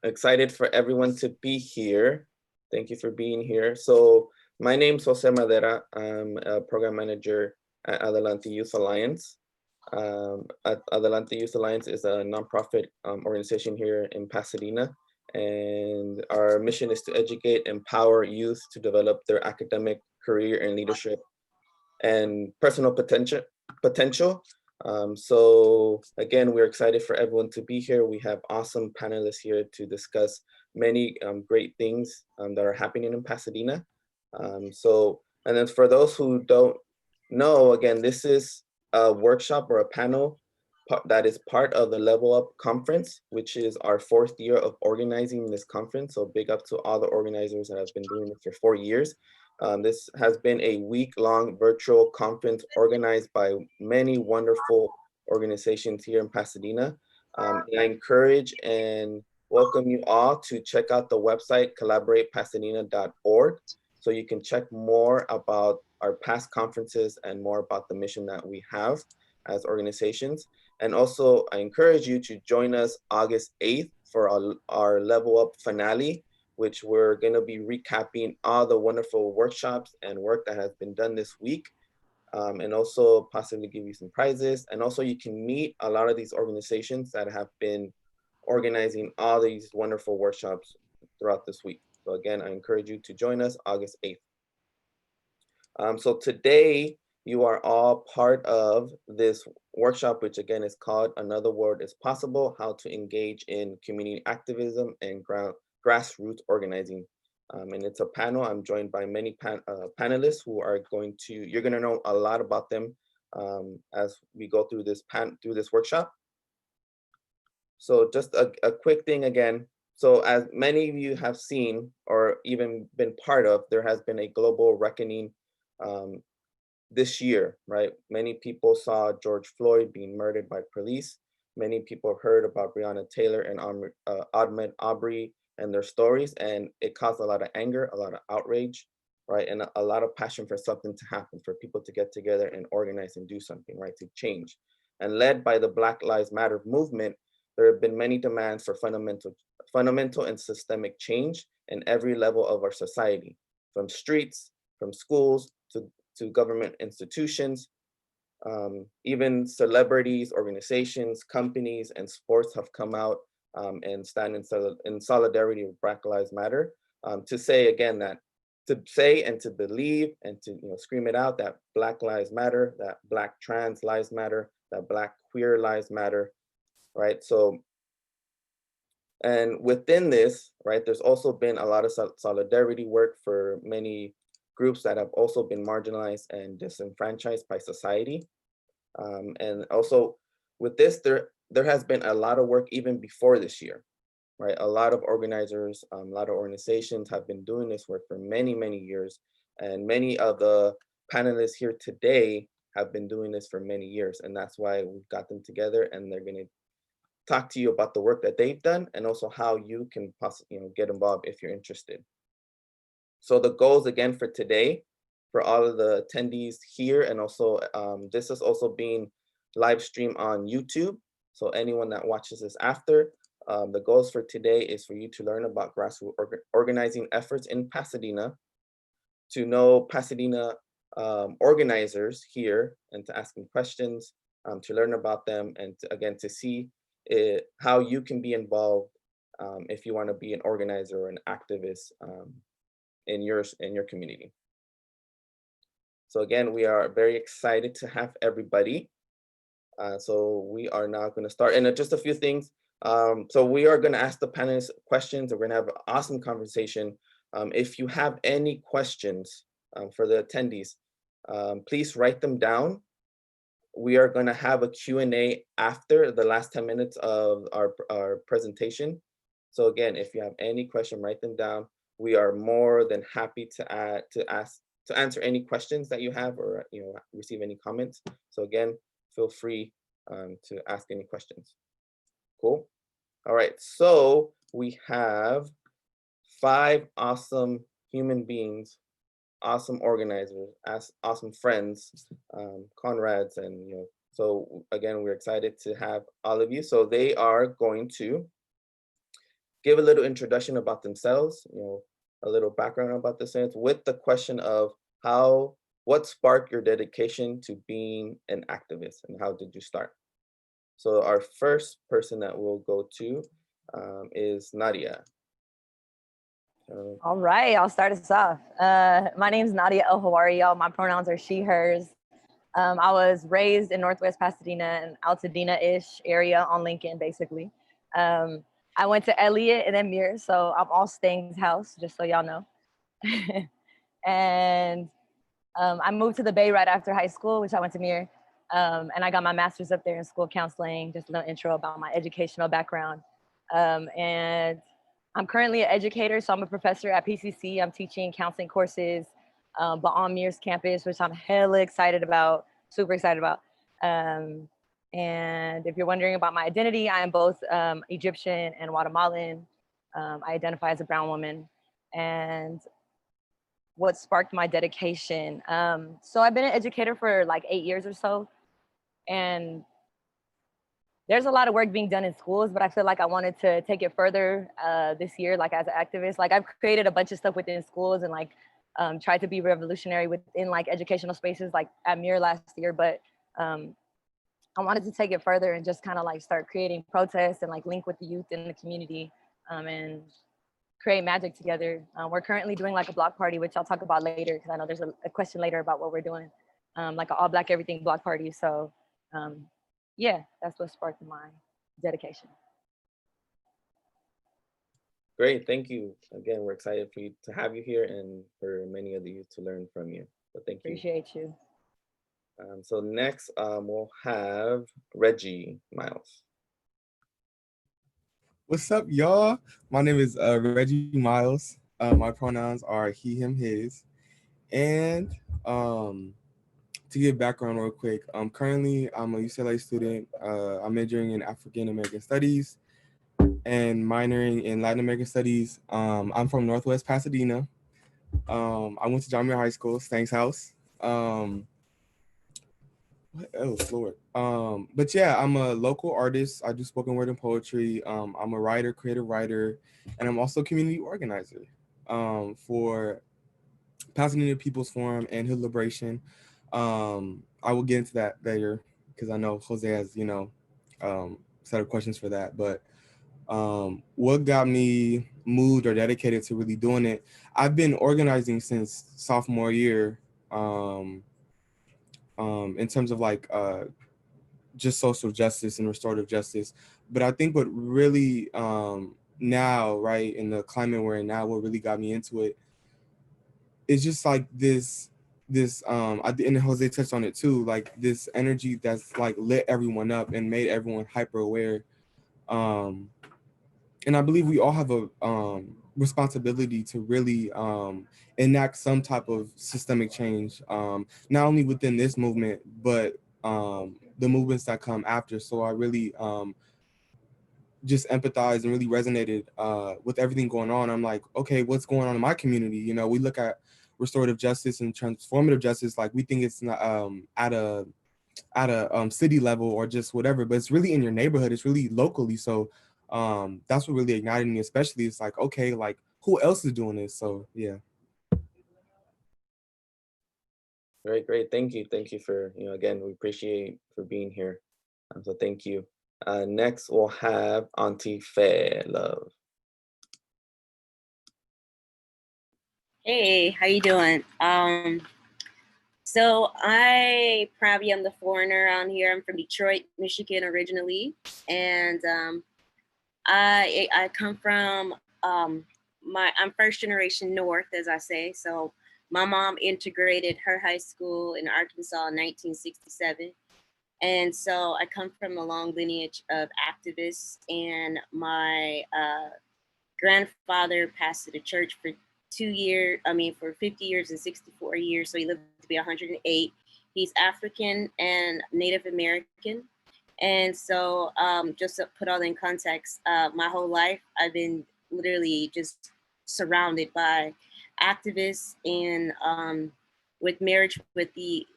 excited for everyone to be here. Thank you for being here. So my name's Jose Madera. I'm a program manager at Adelante Youth Alliance. Adelante Youth Alliance is a nonprofit organization here in Pasadena. And our mission is to educate, empower youth to develop their academic, career, and leadership and personal potential. So again, we're excited for everyone to be here. We have awesome panelists here to discuss many great things that are happening in Pasadena. And then for those who don't know, again, this is a workshop or a panel that is part of the Level Up Conference, which is our 4th year of organizing this conference. So big up to all the organizers that have been doing it for 4 years. This has been a week-long virtual conference organized by many wonderful organizations here in Pasadena. And I encourage and welcome you all to check out the website collaboratepasadena.org so you can check more about our past conferences and more about the mission that we have as organizations. And also, I encourage you to join us August 8th for our Level Up finale, which we're going to be recapping all the wonderful workshops and work that has been done this week, and also possibly give you some prizes. And also you can meet a lot of these organizations that have been organizing all these wonderful workshops throughout this week. So again, I encourage you to join us August 8th. So today, you are all part of this workshop, which again is called Another World is Possible, How to Engage in Community Activism and Grassroots Organizing. And it's a panel. I'm joined by many panelists who are you're going to know a lot about them as we go through this workshop. So just a quick thing again. So as many of you have seen or even been part of, there has been a global reckoning this year, right? Many people saw George Floyd being murdered by police. Many people heard about Breonna Taylor and Ahmaud Arbery and their stories, and it caused a lot of anger, a lot of outrage, right? And a lot of passion for something to happen, for people to get together and organize and do something, right? To change. And led by the Black Lives Matter movement, there have been many demands for fundamental and systemic change in every level of our society, from streets, from schools, to government institutions. Even celebrities, organizations, companies, and sports have come out and stand in solidarity with Black Lives Matter to say again that, to say and to believe and to scream it out that Black Lives Matter, that Black trans lives matter, that Black queer lives matter, right? So, and within this, right, there's also been a lot of solidarity work for many groups that have also been marginalized and disenfranchised by society. And also with this, there has been a lot of work even before this year, right? A lot of organizers, a lot of organizations have been doing this work for many, many years. And many of the panelists here today have been doing this for many years. And that's why we've got them together, and they're gonna talk to you about the work that they've done and also how you can possibly get involved if you're interested. So the goals again for today, for all of the attendees here, and also this is also being live streamed on YouTube. So anyone that watches this after, the goals for today is for you to learn about grassroots organizing efforts in Pasadena, to know Pasadena organizers here and to ask them questions, to learn about them, and again, to see how you can be involved if you want to be an organizer or an activist in your community. So again, we are very excited to have everybody. So we are now going to start, and just a few things. So we are going to ask the panelists questions. We're going to have an awesome conversation. If you have any questions for the attendees, please write them down. We are going to have a Q&A after the last 10 minutes of our presentation. So again, if you have any question, write them down. We are more than happy to answer any questions that you have, or receive any comments. So again, feel free to ask any questions. Cool. All right. So we have 5 awesome human beings, awesome organizers, awesome friends, comrades, and so again, we're excited to have all of you. So they are going to give a little introduction about themselves, a little background about the students, with the question of what sparked your dedication to being an activist and how did you start? So our first person that we'll go to is Nadia. All right, I'll start us off. My name is Nadia Elhawary, y'all. My pronouns are she, hers. I was raised in Northwest Pasadena and Altadena-ish area on Lincoln, basically. I went to Elliott and then Muir, so I'm all Stang's house, just so y'all know. And I moved to the Bay right after high school, which I went to Muir. And I got my master's up there in school counseling, just a little intro about my educational background. And I'm currently an educator, so I'm a professor at PCC. I'm teaching counseling courses, but on Muir's campus, which I'm hella excited about, super excited about. And if you're wondering about my identity, I am both Egyptian and Guatemalan. I identify as a brown woman. And what sparked my dedication? So I've been an educator for like 8 years or so. And there's a lot of work being done in schools, but I feel like I wanted to take it further this year, like as an activist. Like I've created a bunch of stuff within schools and like tried to be revolutionary within like educational spaces, like at Muir last year. But I wanted to take it further and just kind of like start creating protests and like link with the youth in the community and create magic together. We're currently doing like a block party, which I'll talk about later because I know there's a question later about what we're doing, like an all Black everything block party. So yeah, that's what sparked my dedication. Great, thank you. Again, we're excited for you to have you here and for many of the youth to learn from you. So thank you. Appreciate you. So next we'll have Reggie Myles. What's up, y'all? My name is Reggie Myles. My pronouns are he, him, his. And to give background real quick, currently I'm a UCLA student. I'm majoring in African American Studies and minoring in Latin American Studies. I'm from Northwest Pasadena. I went to Cambia High School, Stang's house. What else, Lord? But yeah, I'm a local artist. I do spoken word and poetry. I'm a writer, creative writer, and I'm also a community organizer for Pasadena People's Forum and Hood Liberation. I will get into that later because I know Jose has, set of questions for that. But what got me moved or dedicated to really doing it? I've been organizing since sophomore year. In terms of like just social justice and restorative justice. But I think what really now, right, in the climate we're in now, what really got me into it is just like this and Jose touched on it too, like this energy that's like lit everyone up and made everyone hyper aware. And I believe we all have a responsibility to really enact some type of systemic change, not only within this movement, but the movements that come after. So I really just empathized and really resonated with everything going on. I'm like, okay, what's going on in my community? You know, we look at restorative justice and transformative justice, like we think it's not, at a city level or just whatever, but it's really in your neighborhood. It's really locally. So that's what really ignited me, especially it's like, okay, like who else is doing this? So yeah. Great. Thank you for, again, we appreciate for being here. So thank you. Next we'll have Auntie Faye Love. Hey, how you doing? So I probably am the foreigner around here. I'm from Detroit, Michigan originally, and I come from I'm first generation North, as I say. So my mom integrated her high school in Arkansas in 1967. And so I come from a long lineage of activists, and my grandfather pastored a church for 50 years and 64 years. So he lived to be 108. He's African and Native American. And so just to put all in context, my whole life, I've been literally just surrounded by activists and with marriage with the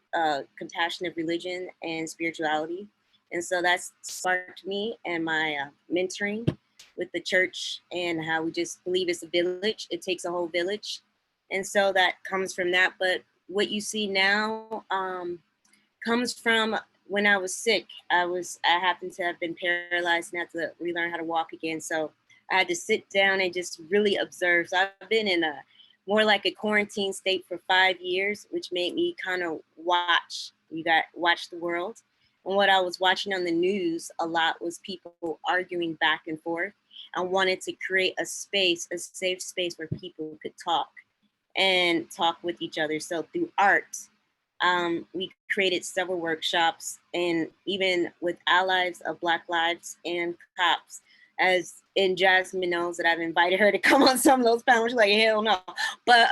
compassion of religion and spirituality. And so that's sparked me and my mentoring. with the church and how we just believe it's a village. It takes a whole village. And so that comes from that. But what you see now comes from when I was sick. I happened to have been paralyzed and had to relearn how to walk again. So I had to sit down and just really observe. So I've been in a more like a quarantine state for 5 years, which made me kind of watch the world. And what I was watching on the news a lot was people arguing back and forth. I wanted to create a space, a safe space where people could talk and talk with each other. So through art, we created several workshops, and even with allies of Black Lives and cops, as in Jasmine knows that I've invited her to come on some of those panels. She's like, hell no. But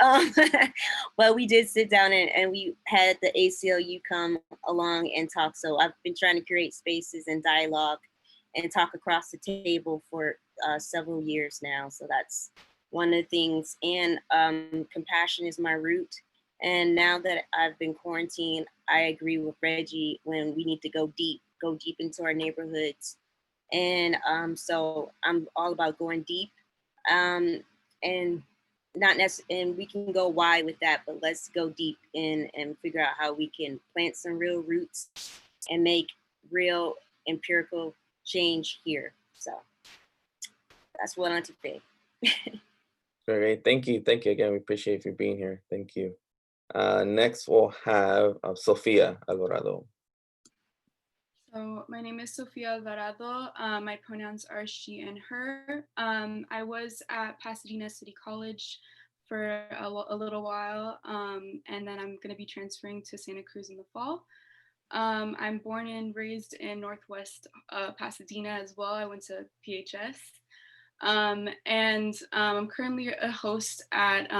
but we did sit down and we had the ACLU come along and talk. So I've been trying to create spaces and dialogue and talk across the table for several years now. So that's one of the things. And compassion is my root. And now that I've been quarantined, I agree with Reggie when we need to go deep into our neighborhoods. And so I'm all about going deep, and not necessarily, and we can go wide with that, but let's go deep in and figure out how we can plant some real roots and make real empirical change here. So that's what I want to say. Great, thank you again. We appreciate you being here. Thank you. Next, we'll have Sofia Alvarado. So my name is Sofia Alvarado. My pronouns are she and her. I was at Pasadena City College for a little while, and then I'm going to be transferring to Santa Cruz in the fall. I'm born and raised in Northwest Pasadena as well. I went to PHS. And I'm currently a host at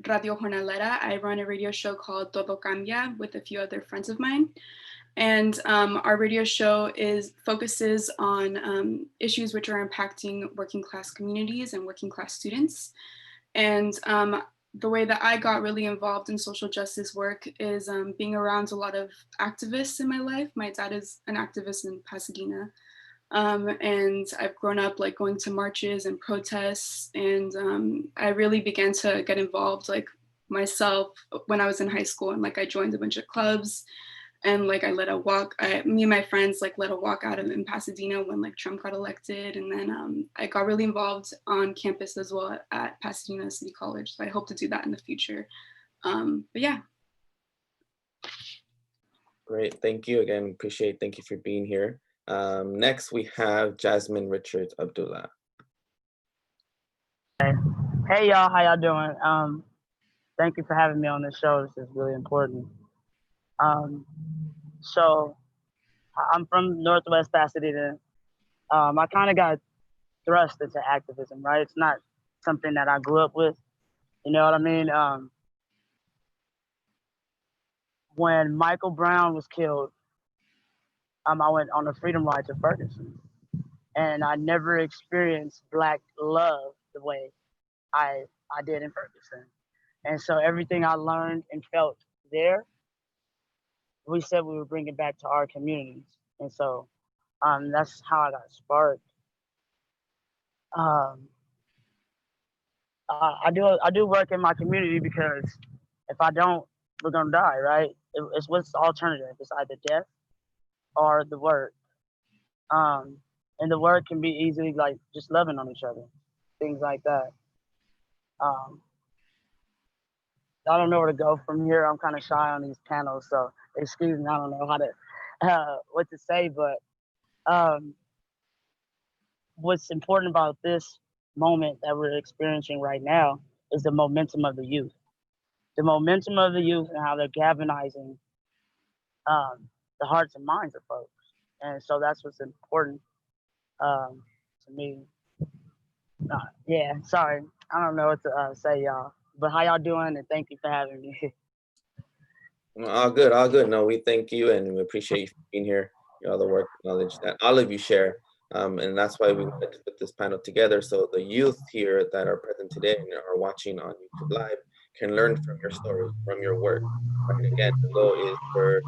Radio Jornalera. I run a radio show called Todo, Cambia with a few other friends of mine. And our radio show focuses on issues which are impacting working class communities and working class students. And the way that I got really involved in social justice work is being around a lot of activists in my life. My dad is an activist in Pasadena. And I've grown up like going to marches and protests. And I really began to get involved like myself when I was in high school, and like I joined a bunch of clubs. And like I led a walk, me and my friends like led a walk out in Pasadena when like Trump got elected. And then I got really involved on campus as well at Pasadena City College. So I hope to do that in the future. But yeah. Great, thank you again. Thank you for being here. Next we have Jasmine Richards Abdullah. Hey y'all, how y'all doing? Thank you for having me on this show. This is really important. So I'm from Northwest Pasadena. I kind of got thrust into activism, right? It's not something that I grew up with. You know what I mean? When Michael Brown was killed, I went on a freedom ride to Ferguson, and I never experienced Black love the way I did in Ferguson. And so everything I learned and felt there, we said we would bring it back to our communities. And so that's how I got sparked. I do work in my community because if I don't, we're gonna die, right? It's what's the alternative? It's either death or the work. And the work can be easily like just loving on each other, things like that. I don't know where to go from here. I'm kind of shy on these panels, so excuse me. I don't know how to what to say, but what's important about this moment that we're experiencing right now is the momentum of the youth. The momentum of the youth and how they're galvanizing the hearts and minds of folks. And so that's what's important to me. Yeah, sorry. I don't know what to say, y'all. But how y'all doing? And thank you for having me. All good, all good. No, we thank you and we appreciate you for being here. All the work, knowledge that all of you share. And that's why we wanted to put this panel together, so the youth here that are present today and are watching on YouTube Live can learn from your story, from your work. Right? Again, the goal is for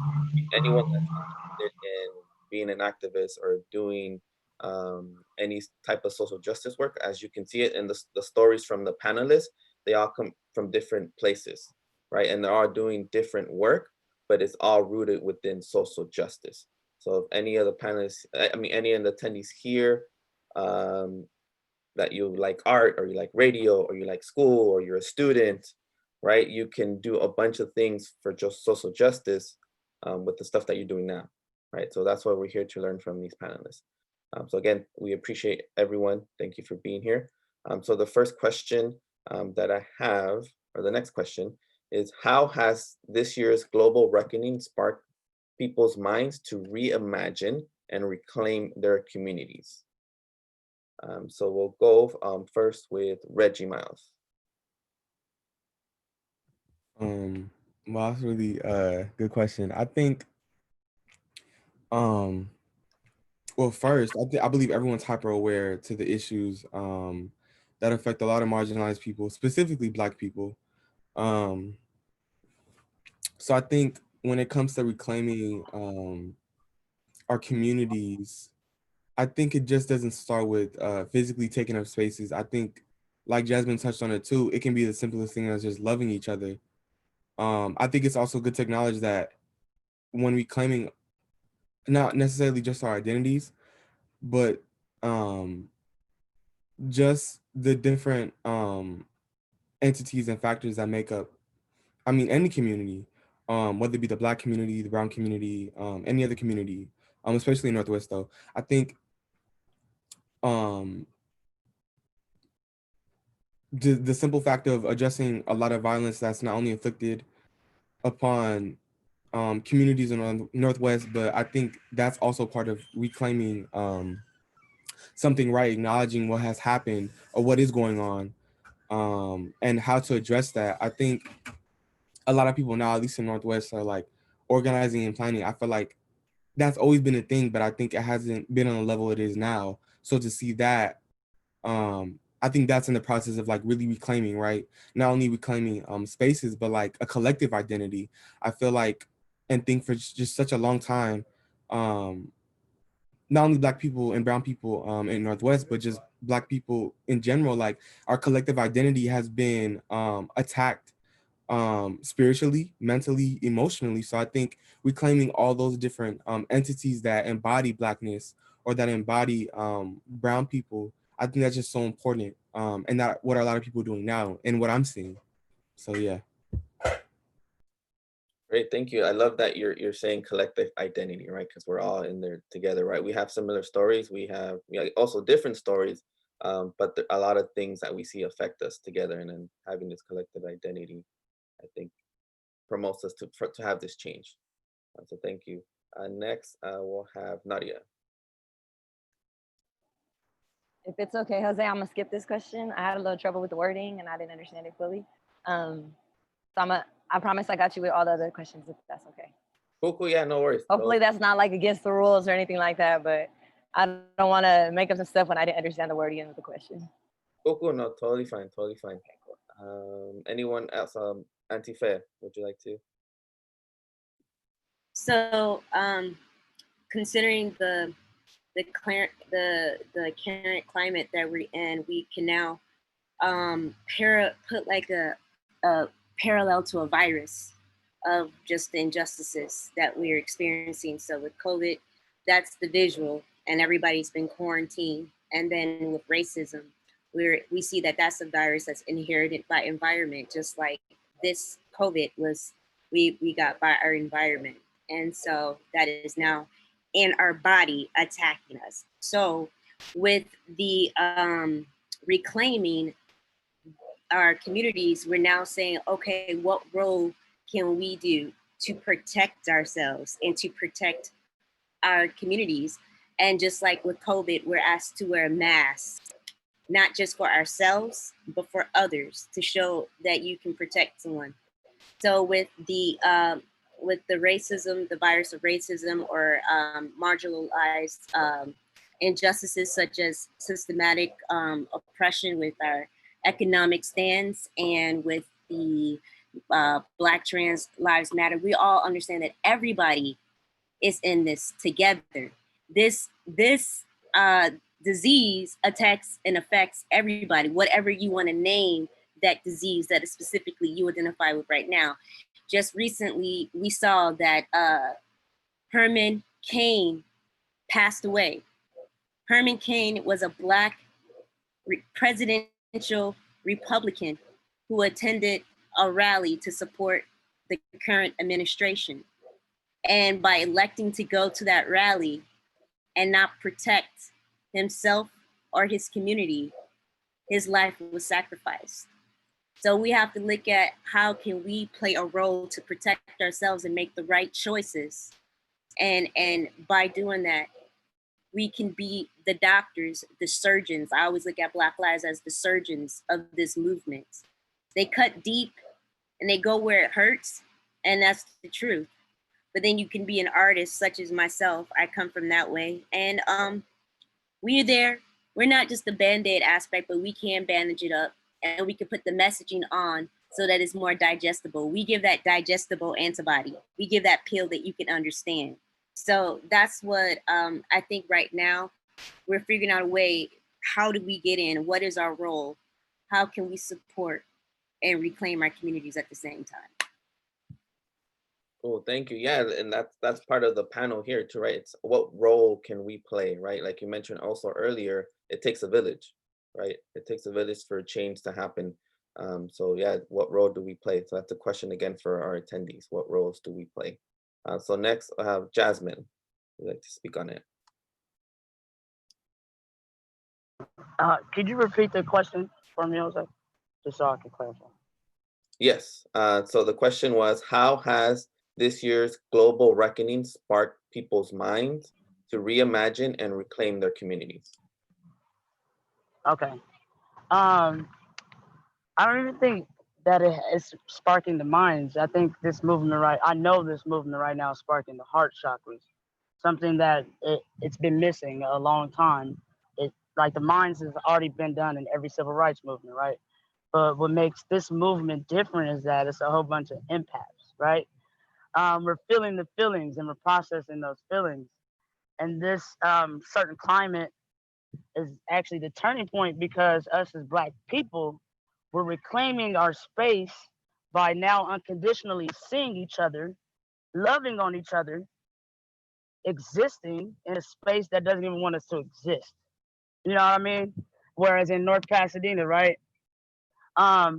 anyone that's interested in being an activist or doing any type of social justice work. As you can see it in the stories from the panelists, they all come from different places, right? And they're all doing different work, but it's all rooted within social justice. So if any of the panelists, I mean, any of the attendees here, that you like art, or you like radio, or you like school, or you're a student, right? You can do a bunch of things for just social justice with the stuff that you're doing now, right? So that's why we're here to learn from these panelists. So again, we appreciate everyone. Thank you for being here. So the first question that I have, or the next question, is how has this year's global reckoning sparked people's minds to reimagine and reclaim their communities? So we'll go first with Reggie Myles. Well, that's really good question. I think, well, first, I believe everyone's hyper aware to the issues that affect a lot of marginalized people, specifically Black people. So I think when it comes to reclaiming our communities, I think it just doesn't start with physically taking up spaces. I think, like Jasmine touched on it too, it can be the simplest thing as just loving each other. I think it's also good to acknowledge that when reclaiming not necessarily just our identities, but just the different entities and factors that make up, I mean, any community, whether it be the Black community, the brown community, any other community, especially in Northwest though. I think the simple fact of addressing a lot of violence that's not only inflicted upon communities in the Northwest, but I think that's also part of reclaiming something right, acknowledging what has happened or what is going on, and how to address that. I think a lot of people now, at least in Northwest, are like organizing and planning. I feel like that's always been a thing, but I think it hasn't been on the level it is now. So to see that, I think that's in the process of like really reclaiming, right? Not only reclaiming spaces, but like a collective identity. I feel like, and think for just such a long time, not only Black people and brown people in Northwest, but just Black people in general, like our collective identity has been attacked spiritually, mentally, emotionally. So I think reclaiming all those different entities that embody Blackness or that embody brown people, I think that's just so important. And that what a lot of people are doing now and what I'm seeing. So yeah. Great, thank you. I love that you're saying collective identity, right? Because we're all in there together, right? We have similar stories. We have also different stories, but a lot of things that we see affect us together. And then having this collective identity, I think, promotes us to have this change. So thank you. Next, we'll have Nadia. If it's okay, Jose, I'm gonna skip this question. I had a little trouble with the wording and I didn't understand it fully. So I promise I got you with all the other questions, if that's okay. Cool, yeah, no worries. Hopefully that's not like against the rules or anything like that, but I don't want to make up some stuff when I didn't understand the wording of the question. Cool, no, totally fine, totally fine. Okay, cool. Anyone else? Auntie Faye, would you like to? So, considering the current climate that we're in, we can now put like a parallel to a virus of just the injustices that we're experiencing. So with COVID, that's the visual, and everybody's been quarantined. And then with racism, we see that that's a virus that's inherited by environment, just like this COVID was, we got by our environment. And so that is now in our body attacking us. So with the reclaiming our communities, we're now saying, okay, what role can we do to protect ourselves and to protect our communities? And just like with COVID, we're asked to wear a mask, not just for ourselves, but for others, to show that you can protect someone. So with the racism, the virus of racism, or marginalized injustices such as systematic oppression with our economic stance, and with the Black Trans Lives Matter, we all understand that everybody is in this together. This disease attacks and affects everybody, whatever you want to name that disease that is specifically you identify with right now. Just recently, we saw that Herman Cain passed away. Herman Cain was a Black presidential Republican who attended a rally to support the current administration. And by electing to go to that rally and not protect himself or his community, his life was sacrificed. So we have to look at how can we play a role to protect ourselves and make the right choices. And by doing that, we can be the doctors, the surgeons. I always look at Black Lives as the surgeons of this movement. They cut deep and they go where it hurts, and that's the truth. But then you can be an artist such as myself. I come from that way. And we're there. We're not just the Band-Aid aspect, but we can bandage it up and we can put the messaging on so that it's more digestible. We give that digestible antibody. We give that pill that you can understand. So that's what I think right now we're figuring out a way. How do we get in? What is our role? How can we support and reclaim our communities at the same time? Cool, thank you. Yeah, and that's part of the panel here too, right? It's what role can we play, right? Like you mentioned also earlier, it takes a village, right? It takes a village for change to happen. So yeah, what role do we play? So that's a question again for our attendees. What roles do we play? So next, I have Jasmine. Would like to speak on it. Could you repeat the question for me, Jose? Just so I can clarify. Yes. So the question was, how has this year's global reckoning sparked people's minds to reimagine and reclaim their communities? Okay. I don't even think that it is sparking the minds. I think this movement, I know this movement right now is sparking the heart chakras, something that it's been missing a long time. Like the minds has already been done in every civil rights movement, right? But what makes this movement different is that it's a whole bunch of empaths, right? We're feeling the feelings and we're processing those feelings. And this certain climate is actually the turning point because us as Black people, we're reclaiming our space by now unconditionally seeing each other, loving on each other, existing in a space that doesn't even want us to exist. You know what I mean? Whereas in North Pasadena, right? My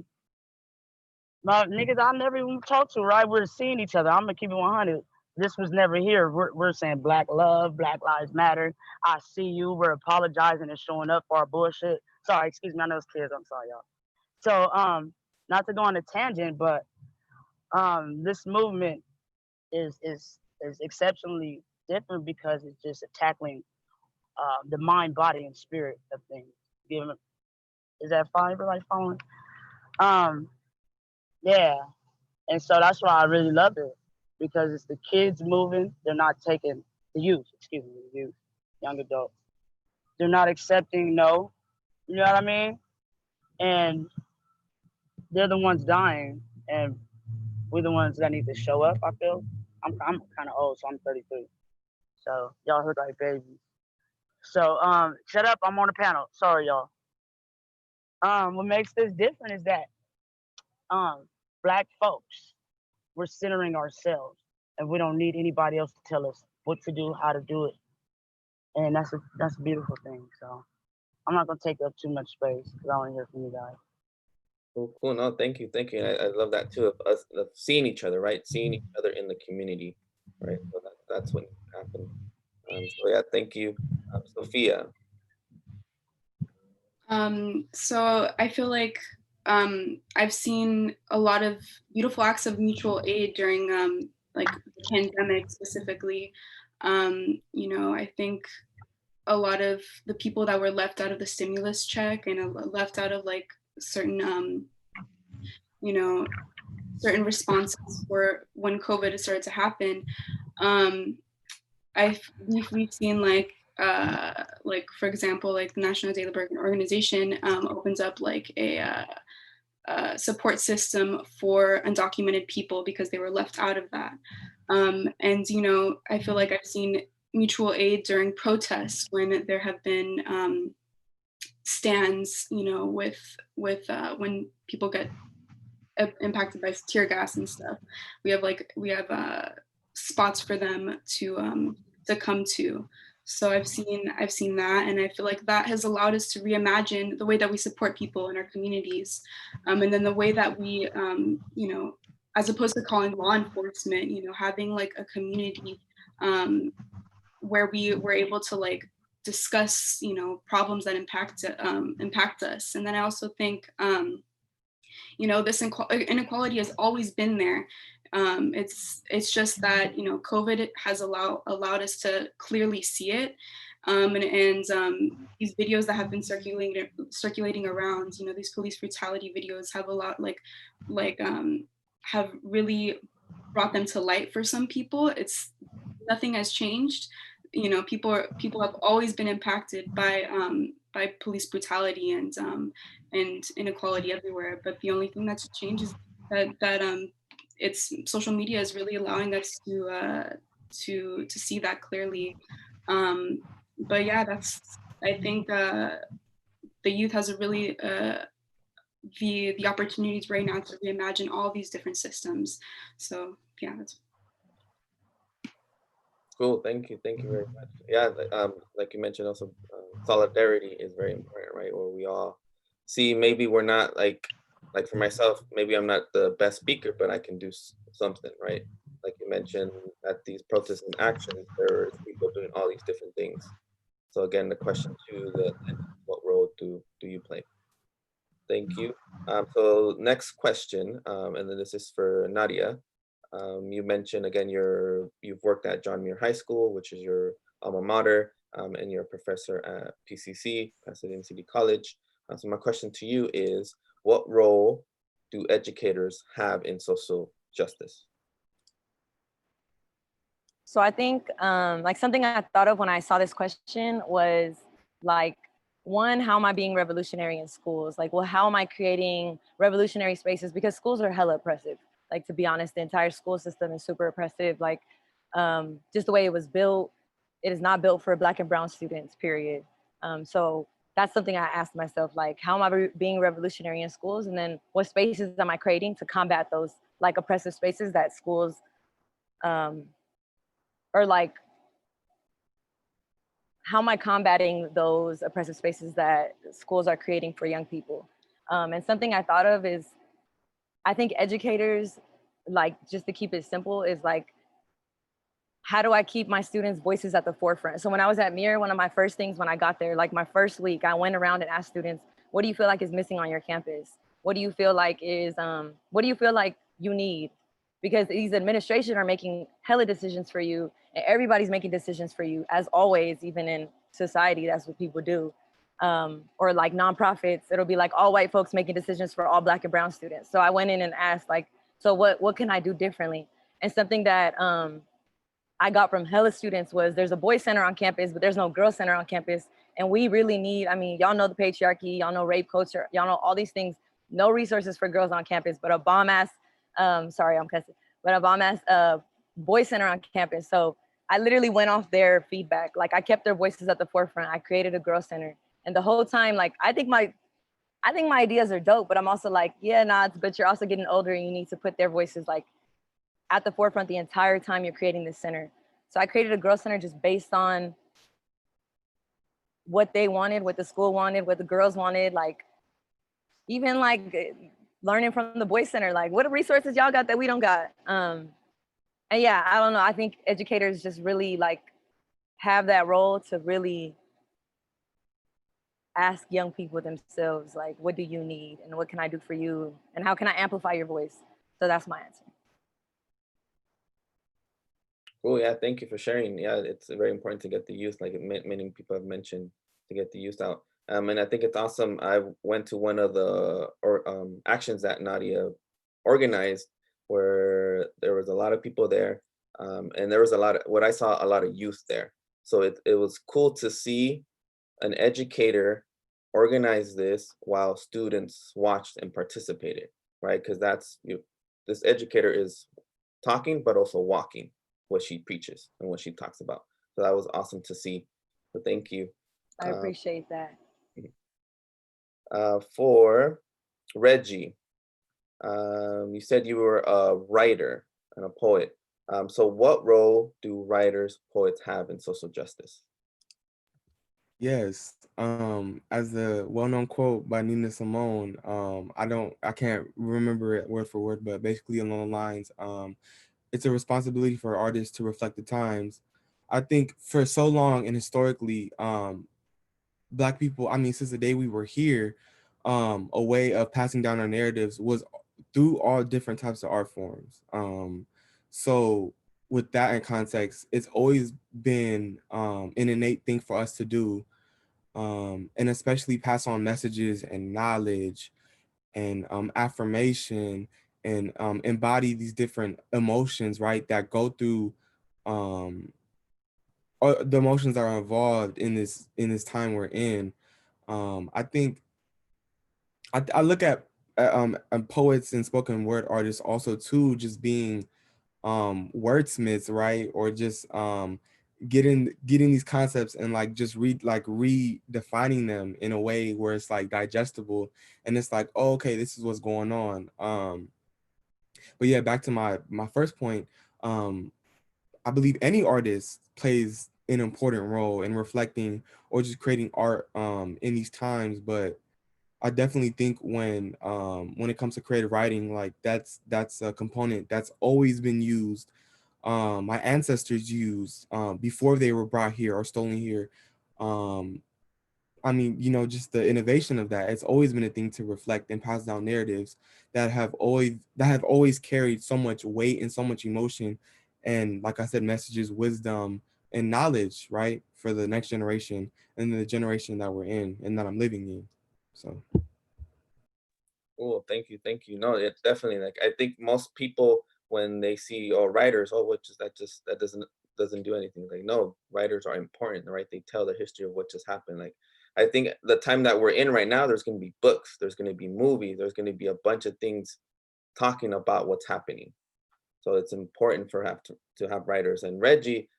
niggas I never even talked to, right? We're seeing each other. I'm gonna keep it 100. This was never here. We're saying Black love, Black Lives Matter. I see you. We're apologizing and showing up for our bullshit. Sorry, excuse me. I know it's kids. I'm sorry, y'all. So, not to go on a tangent, but this movement is exceptionally different because it's just tackling the mind, body, and spirit of things. Is that fine? Everybody following? Yeah. And so that's why I really love it because it's the kids moving. They're not taking the youth, young adults. They're not accepting no. You know what I mean? And they're the ones dying, and we're the ones that need to show up. I feel I'm kind of old, so I'm 33. So y'all heard like babies. So shut up. I'm on the panel. Sorry, y'all. What makes this different is that Black folks, we're centering ourselves, and we don't need anybody else to tell us what to do, how to do it, and that's a beautiful thing. So I'm not gonna take up too much space because I want to hear from you guys. Cool. No, thank you. I love that too. Of us of seeing each other, right? Seeing each other in the community, right? So that's what happened. So yeah, thank you, Sofia. So I feel like I've seen a lot of beautiful acts of mutual aid during like the pandemic specifically. I think a lot of the people that were left out of the stimulus check and left out of like certain certain responses for when COVID started to happen. We've seen like for example, like the National Day Labor Organization opens up like a support system for undocumented people because they were left out of that. And I feel like I've seen mutual aid during protests when there have been stands, you know, with when people get impacted by tear gas and stuff. We have spots for them to come to. So I've seen that, and I feel like that has allowed us to reimagine the way that we support people in our communities, and then the way that we, you know, as opposed to calling law enforcement, you know, having like a community where we were able to like discuss, you know, problems that impact us. And then I also think, you know, this inequality has always been there. It's just that, you know, COVID has allowed us to clearly see it. These videos that have been circulating around, you know, these police brutality videos have a lot have really brought them to light for some people. It's nothing has changed. You know, people have always been impacted by police brutality and inequality everywhere. But the only thing that's changed is that it's social media is really allowing us to see that clearly. But yeah, I think the youth has a really the opportunities right now to reimagine all these different systems. So yeah, that's Cool. Thank you very much. Yeah, like you mentioned, also solidarity is very important, right? Where we all see, maybe we're not like for myself, maybe I'm not the best speaker, but I can do something, right? Like you mentioned, at these protests and actions, there's people doing all these different things. So again, the question to what role do you play? Thank you. So next question, and then this is for Nadia. You mentioned again you've worked at John Muir High School, which is your alma mater, and you're a professor at PCC, Pasadena City College. So my question to you is, what role do educators have in social justice? So I think like something I thought of when I saw this question was like, one, how am I being revolutionary in schools? Like, well, how am I creating revolutionary spaces? Because schools are hella oppressive. Like, to be honest, the entire school system is super oppressive. Like, just the way it was built, it is not built for Black and brown students, period. So that's something I asked myself, like, how am I being revolutionary in schools? And then what spaces am I creating to combat those like oppressive spaces that schools or like, how am I combating those oppressive spaces that schools are creating for young people? And something I thought of is, I think educators, like, just to keep it simple, is like, how do I keep my students' voices at the forefront? So when I was at Muir, one of my first things when I got there, like my first week, I went around and asked students, what do you feel like is missing on your campus? What do you feel like is, what do you feel like you need? Because these administration are making hella decisions for you, and everybody's making decisions for you, as always, even in society, that's what people do. Or like nonprofits, it'll be like all white folks making decisions for all Black and brown students. So I went in and asked, like, so what can I do differently? And something that I got from hella students was, there's a boys center on campus, but there's no girls center on campus. And we really need, I mean, y'all know the patriarchy, y'all know rape culture, y'all know all these things, no resources for girls on campus, but a bomb ass, sorry, I'm cussing, but a bomb ass boys center on campus. So I literally went off their feedback. Like, I kept their voices at the forefront. I created a girls center. And the whole time, like, I think my ideas are dope, but I'm also like, yeah, nah, but you're also getting older and you need to put their voices like at the forefront the entire time you're creating this center. So I created a girls center just based on what they wanted, what the school wanted, what the girls wanted, like even like learning from the boys center, like what resources y'all got that we don't got. And yeah, I don't know. I think educators just really like have that role to really ask young people themselves, like, what do you need and what can I do for you? And how can I amplify your voice? So that's my answer. Cool. Yeah, thank you for sharing. Yeah, it's very important to get the youth, like many people have mentioned, to get the youth out. And I think it's awesome. I went to one of the actions that Nadia organized, where there was a lot of people there, and there was what I saw, a lot of youth there. So it was cool to see an educator organize this while students watched and participated, right? Because this educator is talking, but also walking what she preaches and what she talks about. So that was awesome to see. So thank you. I appreciate that. For Reggie, you said you were a writer and a poet. So what role do writers, poets have in social justice? Yes. As the well-known quote by Nina Simone, I can't remember it word for word, but basically along the lines, it's a responsibility for artists to reflect the times. I think for so long and historically, Black people, I mean, since the day we were here, a way of passing down our narratives was through all different types of art forms. So with that in context, it's always been an innate thing for us to do, and especially pass on messages and knowledge and affirmation and embody these different emotions, right, that go through or the emotions that are involved in this time we're in. I think I look at poets and spoken word artists also too, just being wordsmiths, right? Or just getting these concepts and like just redefining them in a way where it's like digestible, and it's like, oh, okay, this is what's going on. But yeah, back to my first point. I believe any artist plays an important role in reflecting or just creating art in these times. But I definitely think when it comes to creative writing, like that's a component that's always been used. My ancestors used before they were brought here or stolen here. I mean, just the innovation of that. It's always been a thing to reflect and pass down narratives that have always carried so much weight and so much emotion, and like I said, messages, wisdom, and knowledge, right, for the next generation and the generation that we're in and that I'm living in. So. Oh, thank you, thank you. No, it's definitely like I think most people when they see writers, what just that doesn't do anything. Like no, writers are important, right? They tell the history of what just happened. Like I think the time that we're in right now, there's going to be books, there's going to be movies, there's going to be a bunch of things talking about what's happening. So it's important for to have writers. And Reggie,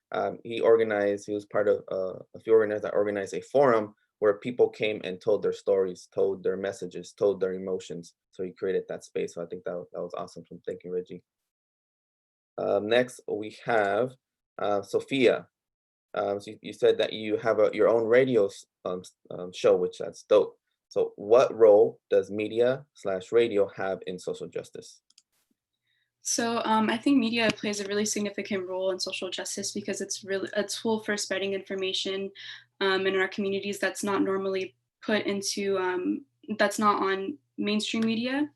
he was part of a few organizers that organized a forum where people came and told their stories, told their messages, told their emotions. So he created that space. So I think that was awesome. So thank you, Reggie. Next, we have Sofia. So you said that you have your own radio show, which that's dope. So what role does media/radio have in social justice? So I think media plays a really significant role in social justice because it's really a tool for spreading information in our communities that's not normally put into, that's not on mainstream media.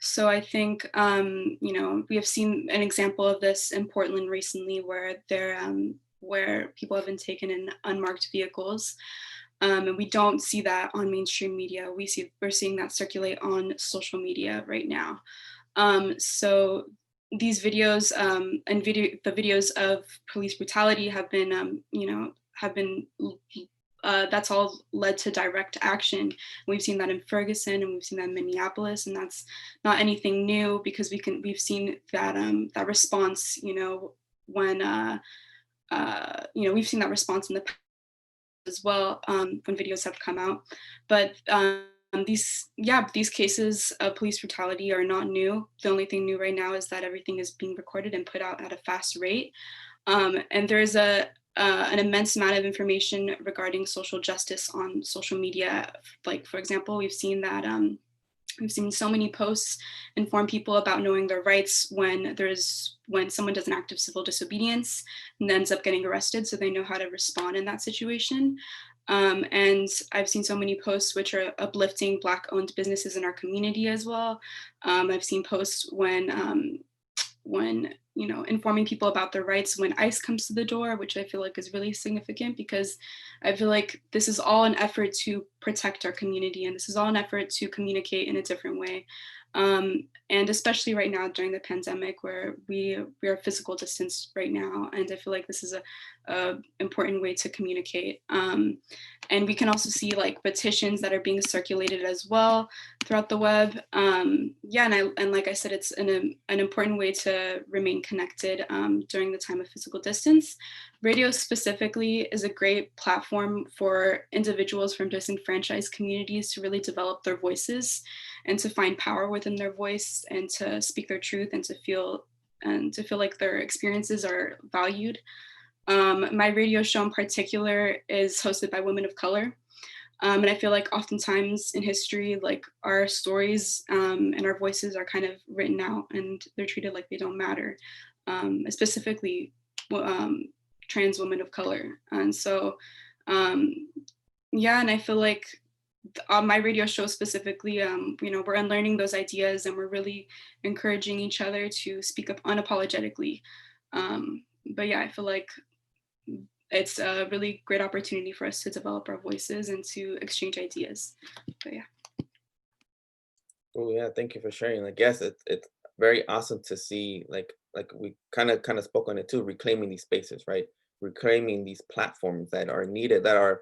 So I think, we have seen an example of this in Portland recently where people have been taken in unmarked vehicles. And we don't see that on mainstream media. We're seeing that circulate on social media right now. So these videos the videos of police brutality have been, that's all led to direct action. We've seen that in Ferguson and we've seen that in Minneapolis, and that's not anything new because we've seen that that response, when we've seen that response in the past as well, when videos have come out. But these cases of police brutality are not new. The only thing new right now is that everything is being recorded and put out at a fast rate. And there's an immense amount of information regarding social justice on social media. Like, for example, we've seen so many posts inform people about knowing their rights when someone does an act of civil disobedience and ends up getting arrested, so they know how to respond in that situation. And I've seen so many posts which are uplifting Black-owned businesses in our community as well. I've seen posts when informing people about their rights when ICE comes to the door, which I feel like is really significant because I feel like this is all an effort to protect our community, and this is all an effort to communicate in a different way. And especially right now during the pandemic where we are physical distance right now, and I feel like this is a important way to communicate. And we can also see like petitions that are being circulated as well throughout the web. And like I said, it's an important way to remain connected during the time of physical distance. Radio specifically is a great platform for individuals from disenfranchised communities to really develop their voices and to find power within their voice and to speak their truth and to feel like their experiences are valued. My radio show in particular is hosted by women of color. And I feel like oftentimes in history, like our stories and our voices are kind of written out and they're treated like they don't matter, specifically trans women of color. And so, yeah, and I feel like on my radio show specifically, we're unlearning those ideas and we're really encouraging each other to speak up unapologetically. But yeah, I feel like it's a really great opportunity for us to develop our voices and to exchange ideas. But yeah. Oh yeah, thank you for sharing. I guess it's very awesome to see like we kind of spoke on it too, reclaiming these spaces, right? Reclaiming these platforms that are needed, that are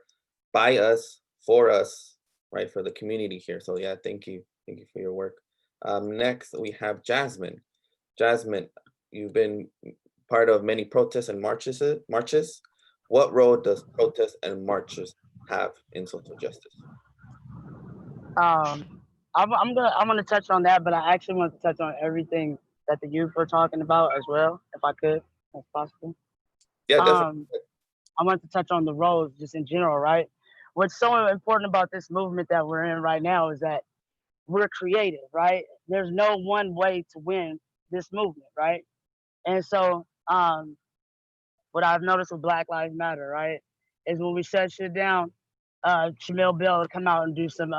by us, for us, right? For the community here. So yeah, thank you for your work. Next we have Jasmine. Jasmine, you've been part of many protests and marches. What role does protests and marches have in social justice? I'm gonna touch on that, but I actually want to touch on everything that the youth were talking about as well, if I could, if possible. Yeah, definitely. I want to touch on the roles just in general, right? What's so important about this movement that we're in right now is that we're creative, right? There's no one way to win this movement, right? And so, what I've noticed with Black Lives Matter, right, is when we shut shit down, Shamil Bell will come out and do some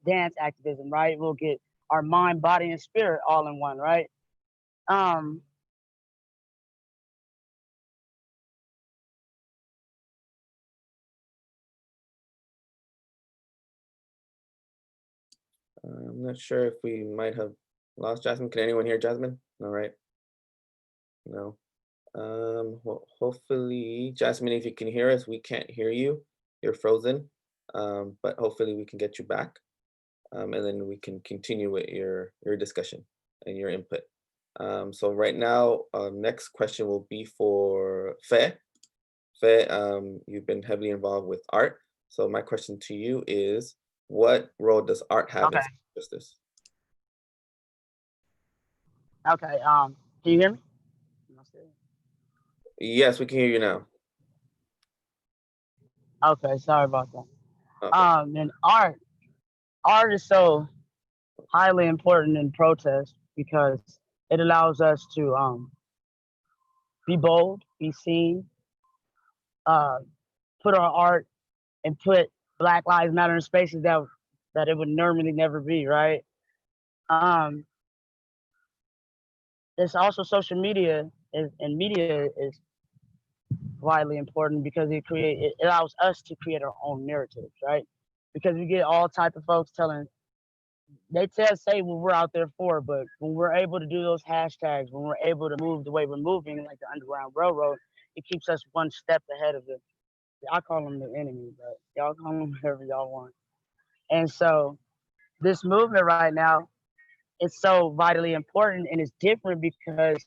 dance activism, right? We'll get our mind, body, and spirit all in one, right? I'm not sure if we might have lost Jasmine. Can anyone hear Jasmine? No, right? No. Hopefully, Jasmine, if you can hear us, we can't hear you. You're frozen. But hopefully we can get you back. And then we can continue with your discussion and your input. So right now, next question will be for Fe. Fe, you've been heavily involved with art. So my question to you is, what role does art have in social justice? Okay. Can you hear me? Yes, we can hear you now. Okay, sorry about that. Okay. And art is so highly important in protest because it allows us to be bold, be seen, put our art and put Black Lives Matter in spaces that it would normally never be, right? There's also social media and media is widely important because it allows us to create our own narratives, right? Because we get all type of folks say what we're out there for, but when we're able to do those hashtags, when we're able to move the way we're moving, like the Underground Railroad, it keeps us one step ahead of I call them the enemy, but y'all call them whatever y'all want. And so this movement right now, it's so vitally important and it's different because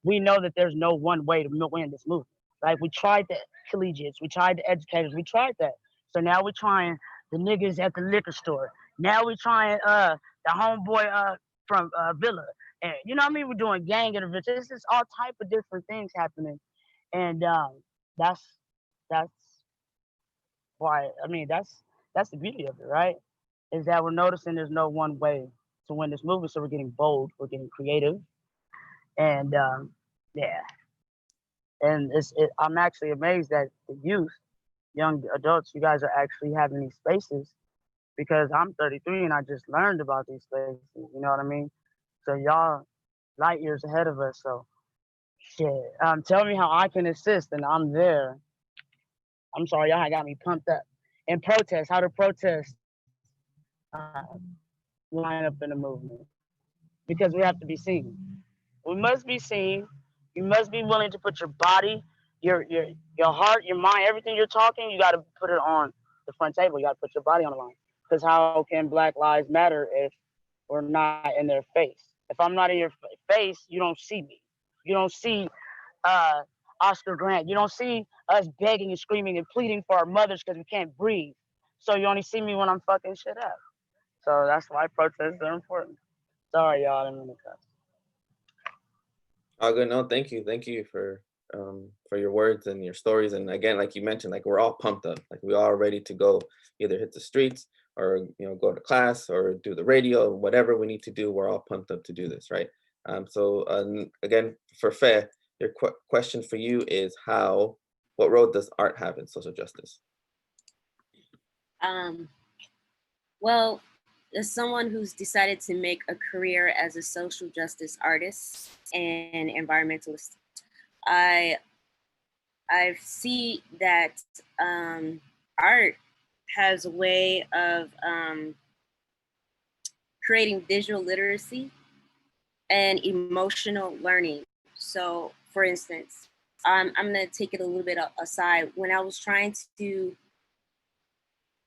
we know that there's no one way to win this movement. Like we tried the collegiates, we tried the educators, we tried that. So now we're trying the niggas at the liquor store. Now we're trying the homeboy from Villa. And you know what I mean? We're doing gang interventions. It's just all type of different things happening. And that's why that's the beauty of it, right? Is that we're noticing there's no one way to win this movement. So we're getting bold, we're getting creative. And yeah. And I'm actually amazed that the youth, young adults, you guys are actually having these spaces because I'm 33 and I just learned about these spaces. You know what I mean? So y'all light years ahead of us. So shit. Tell me how I can assist, and I'm there. I'm sorry, y'all got me pumped up. And protest, how to protest line up in the movement because we have to be seen. We must be seen. You must be willing to put your body, your heart, your mind, everything you're talking, you got to put it on the front table. You got to put your body on the line. Because how can Black Lives matter if we're not in their face? If I'm not in your face, you don't see me. You don't see. Oscar Grant. You don't see us begging and screaming and pleading for our mothers because we can't breathe. So you only see me when I'm fucking shit up. So that's why protests are important. Sorry, y'all. I didn't mean to cuss. Oh, good. No, thank you for your words and your stories. And again, like you mentioned, like we're all pumped up, like we're all ready to go, either hit the streets or go to class or do the radio, whatever we need to do. We're all pumped up to do this, right? So again, for Fe, your question for you is what role does art have in social justice? Well, as someone who's decided to make a career as a social justice artist and environmentalist, I see that art has a way of creating visual literacy and emotional learning. So, for instance, I'm gonna take it a little bit aside. When I was trying to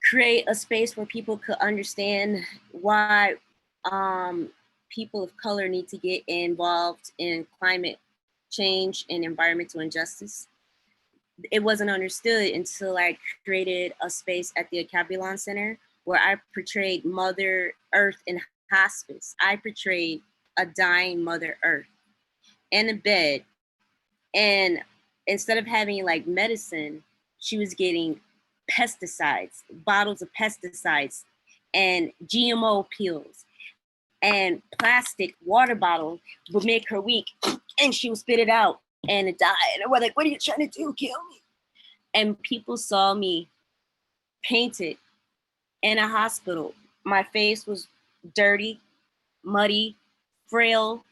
create a space where people could understand why people of color need to get involved in climate change and environmental injustice, it wasn't understood until I created a space at the Activism Center where I portrayed Mother Earth in hospice. I portrayed a dying Mother Earth in a bed. And instead of having like medicine, she was getting pesticides, bottles of pesticides, and GMO pills, and plastic water bottle would make her weak, and she would spit it out and die. And we're like, "What are you trying to do? Kill me?" And people saw me painted in a hospital. My face was dirty, muddy, frail,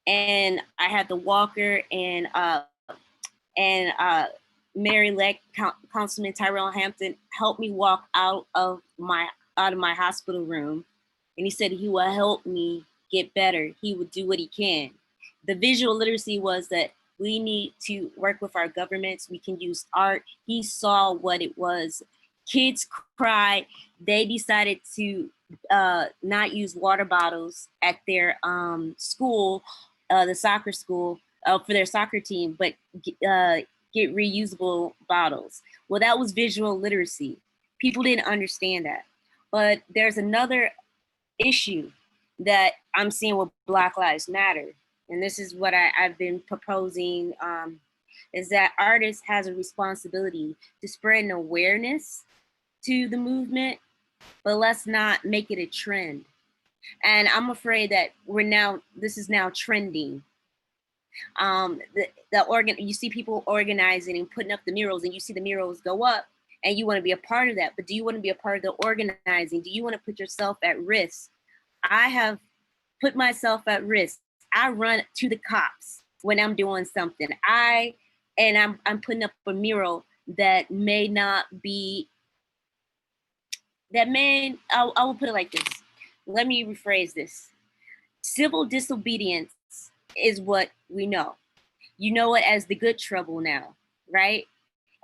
and I had the walker and Mary Leck, Councilman Tyrell Hampton, helped me walk out of my hospital room, and he said he will help me get better. He would do what he can. The visual literacy was that we need to work with our governments. We can use art. He saw what it was. Kids cried. They decided to not use water bottles at their school, the soccer school, for their soccer team, but get reusable bottles. Well, that was visual literacy. People didn't understand that. But there's another issue that I'm seeing with Black Lives Matter. And this is what I've been proposing, is that artists has a responsibility to spread an awareness to the movement, but let's not make it a trend. And I'm afraid that this is now trending. You see people organizing and putting up the murals, and you see the murals go up, and you want to be a part of that. But do you want to be a part of the organizing? Do you want to put yourself at risk? I have put myself at risk. I run to the cops when I'm doing something. I'm putting up a mural that may not be, I will put it like this. Let me rephrase this. Civil disobedience is what we know. You know it as the good trouble now, right?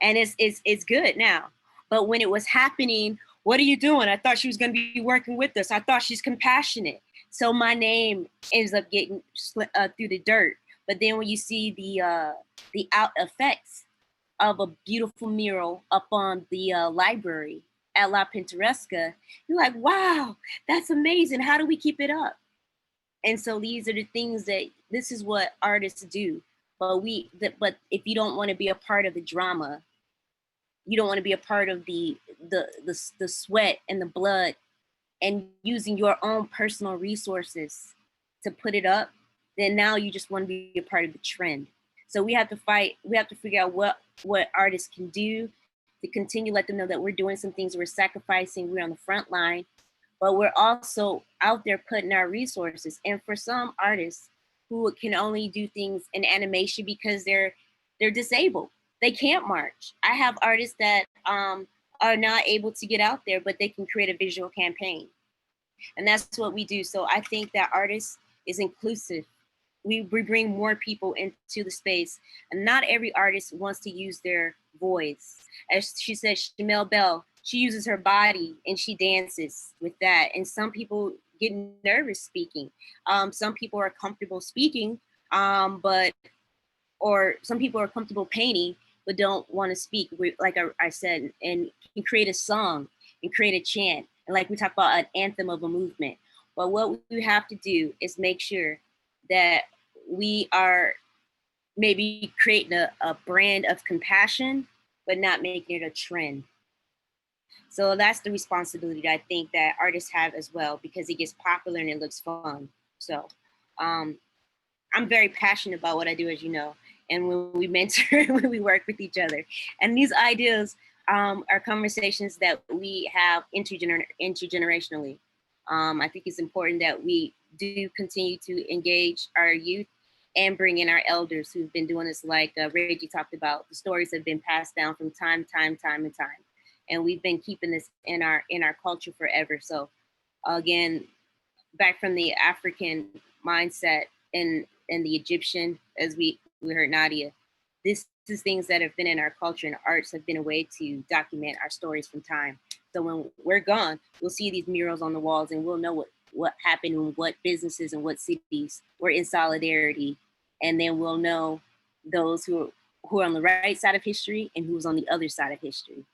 And it's good now. But when it was happening, what are you doing? I thought she was going to be working with us. I thought she's compassionate. So my name ends up getting through the dirt. But then when you see the out effects of a beautiful mural up on the library at La Pintoresca, you're like, wow, that's amazing. How do we keep it up? And so these are the things this is what artists do. But if you don't want to be a part of the drama, you don't want to be a part of the sweat and the blood and using your own personal resources to put it up, then now you just want to be a part of the trend. So we have to fight. We have to figure out what artists can do to continue, let them know that we're doing some things, we're sacrificing, we're on the front line, but we're also out there putting our resources. And for some artists who can only do things in animation because they're disabled, they can't march. I have artists that are not able to get out there, but they can create a visual campaign. And that's what we do. So I think that artists is inclusive. We bring more people into the space, and not every artist wants to use their voice. As she said, Shamel Bell, she uses her body and she dances with that. And some people get nervous speaking. Some people are comfortable speaking, but or some people are comfortable painting but don't want to speak. Like I said, and can create a song and create a chant, and like we talk about an anthem of a movement. But what we have to do is make sure that we are maybe creating a brand of compassion, but not making it a trend. So that's the responsibility that I think that artists have as well, because it gets popular and it looks fun. So I'm very passionate about what I do, as you know, and when we mentor, when we work with each other. And these ideas are conversations that we have intergenerationally. I think it's important that we do continue to engage our youth and bring in our elders who've been doing this, like Reggie talked about. The stories have been passed down from time. And we've been keeping this in our culture forever. So again, back from the African mindset and the Egyptian, as we heard Nadia, this is things that have been in our culture, and arts have been a way to document our stories from time. So when we're gone, we'll see these murals on the walls and we'll know what happened and what businesses and what cities were in solidarity. And then we'll know those who are on the right side of history and who's on the other side of history.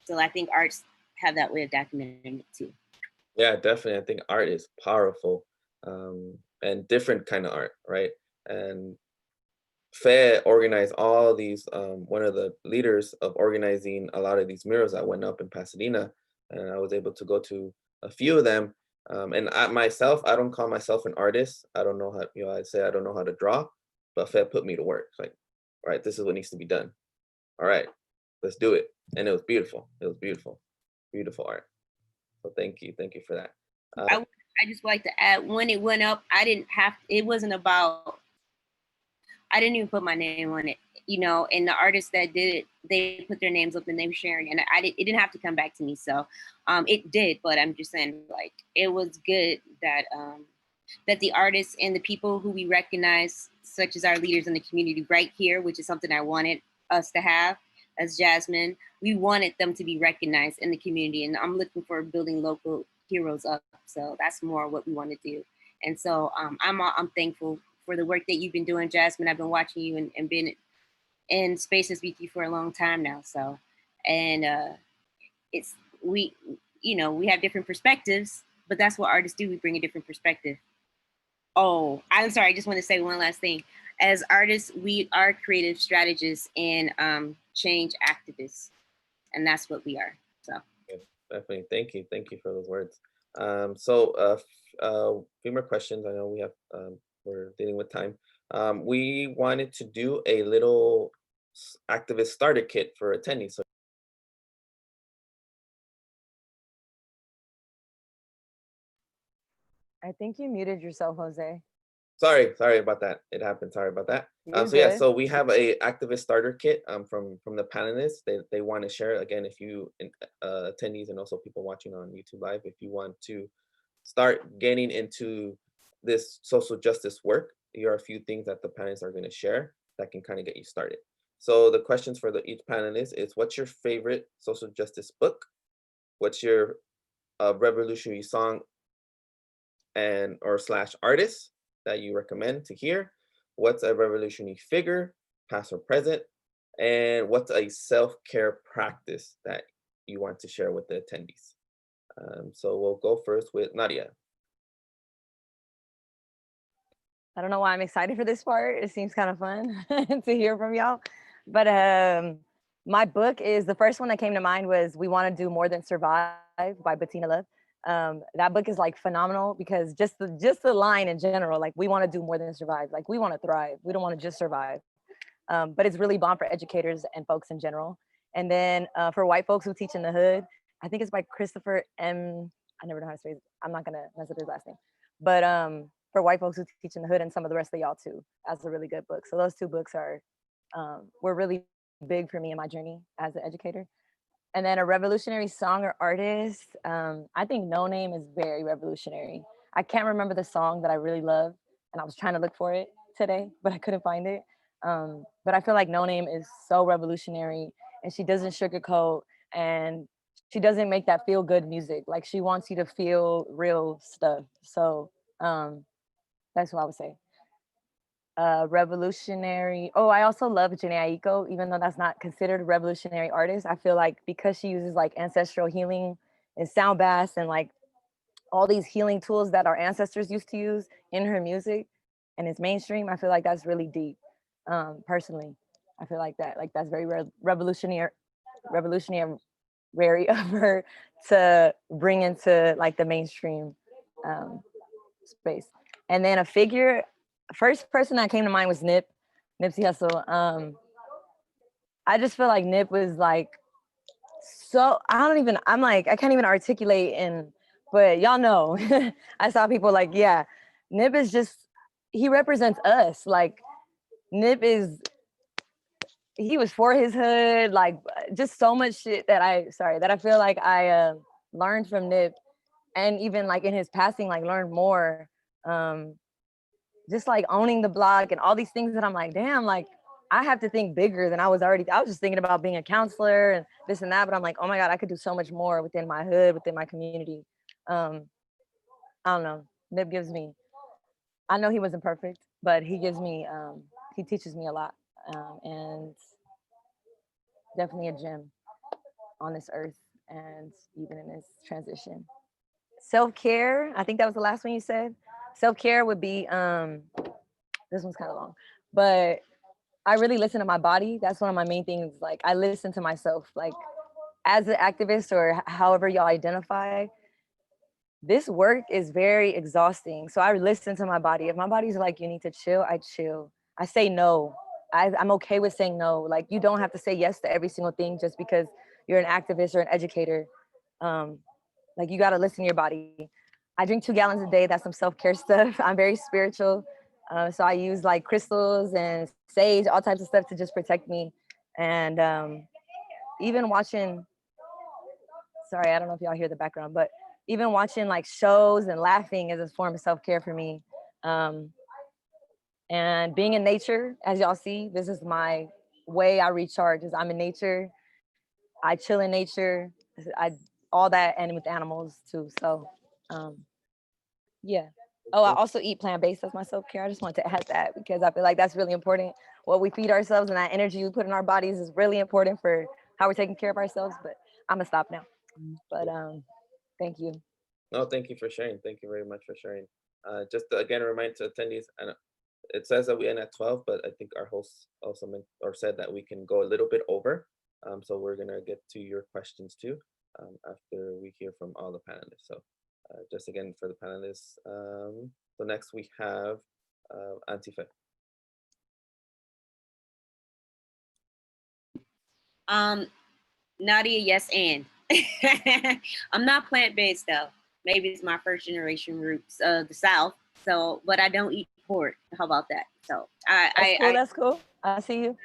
So I think arts have that way of documenting it too. Yeah, definitely. I think art is powerful, and different kind of art, right? And Fe organized all these, one of the leaders of organizing a lot of these murals that went up in Pasadena, and I was able to go to a few of them. And myself, I don't call myself an artist. I don't know how, I'd say I don't know how to draw, but Fe put me to work. It's like, all right, this is what needs to be done. All right, let's do it. And it was beautiful. It was beautiful, beautiful art. So thank you for that. I just like to add, when it went up, it wasn't about, I didn't even put my name on it, and the artists that did it, they put their names up and they were sharing, and it didn't have to come back to me. So it did, but I'm just saying, like, it was good that that the artists and the people who we recognize, such as our leaders in the community right here, which is something I wanted us to have as Jasmine, we wanted them to be recognized in the community, and I'm looking for building local heroes up. So that's more what we want to do. And so I'm thankful for the work that you've been doing, Jasmine. I've been watching you and been in spaces with you for a long time now. So, and we have different perspectives, but that's what artists do. We bring a different perspective. Oh, I'm sorry. I just want to say one last thing. As artists, we are creative strategists and change activists, and that's what we are. So yeah, definitely, thank you for those words. So a few more questions. I know we have we're dealing with time. We wanted to do a little activist starter kit for attendees. So I think you muted yourself, Jose. sorry about that. It happened. Sorry about that. So yeah, so we have a activist starter kit from the panelists. They want to share. Again, if you attendees and also people watching on YouTube Live, if you want to start getting into this social justice work, here are a few things that the panelists are going to share that can kind of get you started. So the questions for each panelist is: what's your favorite social justice book? What's your revolutionary song and or / artist that you recommend to hear? What's a revolutionary figure, past or present? And what's a self-care practice that you want to share with the attendees? So we'll go first with Nadia. I don't know why I'm excited for this part. It seems kind of fun to hear from y'all. But my book is, the first one that came to mind was We Want to Do More Than Survive by Bettina Love. That book is like phenomenal, because just the line in general, like, we want to do more than survive. Like, we want to thrive. We don't want to just survive. But it's really bomb for educators and folks in general. And then for white folks who teach in the hood, I think it's by Christopher M. I never know how to say it. I'm not gonna mess up his last name. But for white folks who teach in the hood, and some of the rest of y'all too, that's a really good book. So those two books were really big for me in my journey as an educator. And then a revolutionary song or artist, I think No Name is very revolutionary. I can't remember the song that I really love, and I was trying to look for it today, but I couldn't find it. But I feel like No Name is so revolutionary, and she doesn't sugarcoat, and she doesn't make that feel good music. Like, she wants you to feel real stuff. So that's what I would say. revolutionary. Oh, I also love Jhené Aiko, even though that's not considered a revolutionary artist. I feel like because she uses like ancestral healing and sound baths and like all these healing tools that our ancestors used to use in her music and it's mainstream, I feel like that's really deep. Personally, I feel like that's very revolutionary of her to bring into like the mainstream space. And then a figure, first person that came to mind was Nipsey Hussle. I just feel like Nip was like, so I can't even articulate, and but y'all know I saw people like, yeah, Nip is just, he represents us. Like Nip is, he was for his hood, like just so much shit that I feel like I learned from Nip, and even like in his passing, like learned more. Just like owning the block and all these things that I'm like, damn, like I have to think bigger than I was just thinking about being a counselor and this and that, but I'm like, oh my God, I could do so much more within my hood, within my community. I don't know. Nip gives me, I know he wasn't perfect, but he gives me, he teaches me a lot, and definitely a gem on this earth and even in this transition. Self-care, I think that was the last one you said. Self-care would be, this one's kind of long, but I really listen to my body. That's one of my main things. Like I listen to myself, like as an activist or however y'all identify, this work is very exhausting. So I listen to my body. If my body's like, you need to chill, I chill. I say no. I'm okay with saying no. Like you don't have to say yes to every single thing just because you're an activist or an educator. Like you gotta listen to your body. I drink 2 gallons a day. That's some self-care stuff. I'm very spiritual. So I use like crystals and sage, all types of stuff to just protect me. And even watching, sorry, I don't know if y'all hear the background, but even watching like shows and laughing is a form of self-care for me. And being in nature, as y'all see, this is my way I recharge is I'm in nature. I chill in nature. I all that, and with animals too. So yeah. Oh, I also eat plant-based. That's my self-care. I just want to add that because I feel like that's really important. What we feed ourselves and that energy we put in our bodies is really important for how we're taking care of ourselves. But I'm gonna stop now. But thank you. No, thank you for sharing. Thank you very much for sharing. Just to, again, a reminder to attendees, and it says that we end at 12, but I think our host also meant or said that we can go a little bit over. So we're gonna get to your questions too after we hear from all the panelists. So just again for the panelists, so next we have Antifa. Nadia, yes, and I'm not plant-based though. Maybe it's my first generation roots of the South. So, but I don't eat pork. How about that? So That's cool. I see you.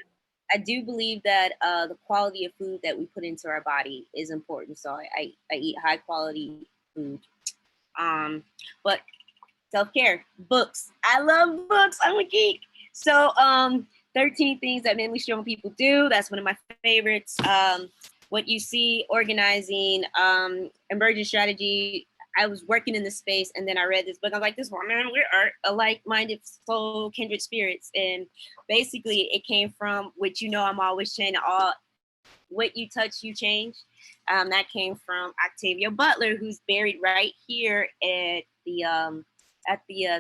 I do believe that the quality of food that we put into our body is important. So I eat high quality food. But self-care, books. I love books. I'm a geek. So 13 things that mainly strong people do. That's one of my favorites. What you see, organizing, emergent strategy. I was working in this space and then I read this book. I was like, this woman, we are a like-minded soul, kindred spirits. And basically it came from, which you know I'm always saying, all what you touch, you change. That came from Octavia Butler, who's buried right here at the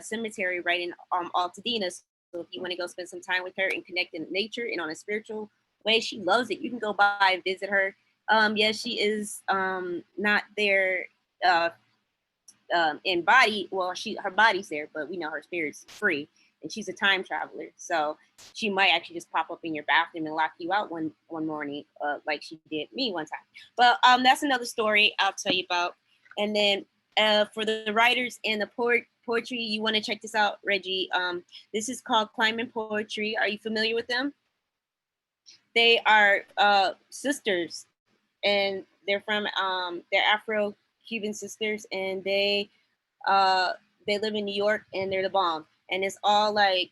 cemetery right in Pasadena. So if you want to go spend some time with her and connect in nature and on a spiritual way, she loves it. You can go by and visit her. Yes, she is not there in body. Well, her body's there, but we know her spirit's free, and she's a time traveler. So she might actually just pop up in your bathroom and lock you out one morning, like she did me one time. But that's another story I'll tell you about. And then for the writers and the poetry, you want to check this out, Reggie. This is called Climbing Poetry. Are you familiar with them? They are sisters, and they're from they're Afro-Cuban sisters, and they live in New York, and they're the bomb. And it's all like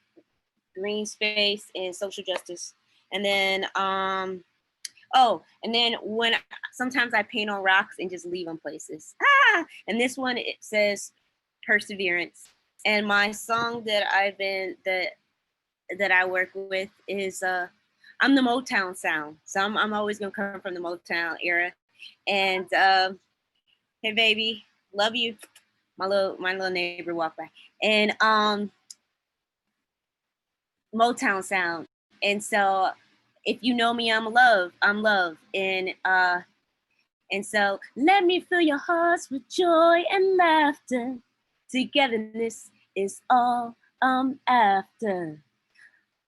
green space and social justice. And then and then when sometimes I paint on rocks and just leave them places. And this one, it says perseverance. And my song that that I work with is I'm the Motown sound. So I'm always gonna come from the Motown era. And hey baby, love you. My little neighbor walked by. And Motown sound. And so if you know me, I'm love. I'm love. And so let me fill your hearts with joy and laughter. Togetherness is all I'm after.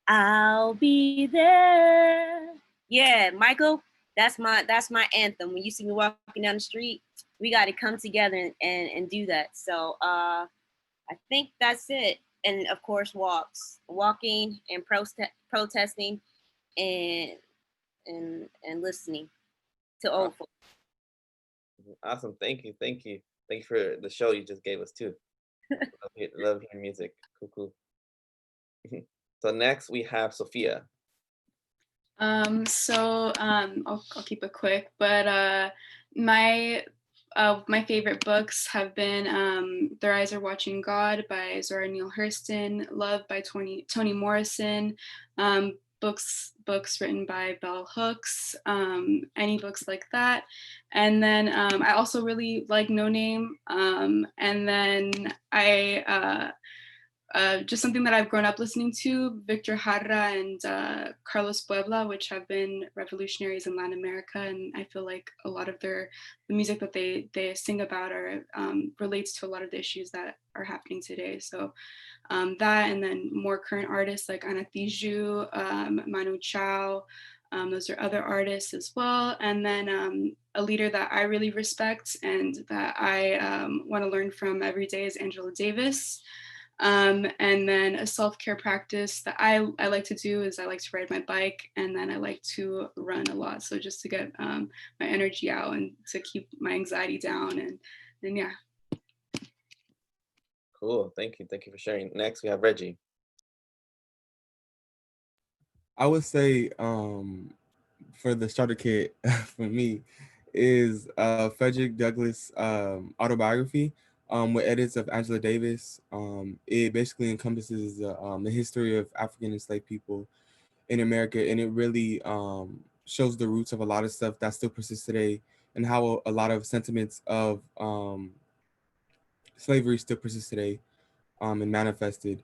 I'll be there. Yeah, Michael, that's my anthem. When you see me walking down the street, we got to come together and do that. So I think that's it. And of course, walking and protesting and listening to old folks. Awesome. Thank you. Thank you. Thank you for the show you just gave us too. Love hearing music. Cool. So next we have Sofia. I'll keep it quick, but my favorite books have been Their Eyes Are Watching God by Zora Neale Hurston, Love by Toni Morrison, books written by Bell Hooks, any books like that. And then I also really like No Name. And then just something that I've grown up listening to, Victor Jara and Carlos Puebla, which have been revolutionaries in Latin America. And I feel like a lot of the music that they sing about relates to a lot of the issues that are happening today. So that, and then more current artists like Ana Tijoux, Manu Chao, those are other artists as well. And then a leader that I really respect and that I want to learn from every day is Angela Davis. And then a self-care practice that I like to do is I like to ride my bike, and then I like to run a lot. So just to get my energy out and to keep my anxiety down, and yeah. Cool. Thank you. Thank you for sharing. Next we have Reggie. I would say for the starter kit for me is Frederick Douglass autobiography with edits of Angela Davis. It basically encompasses the history of African enslaved people in America, and it really shows the roots of a lot of stuff that still persists today, and how a lot of sentiments of slavery still persist today and manifested.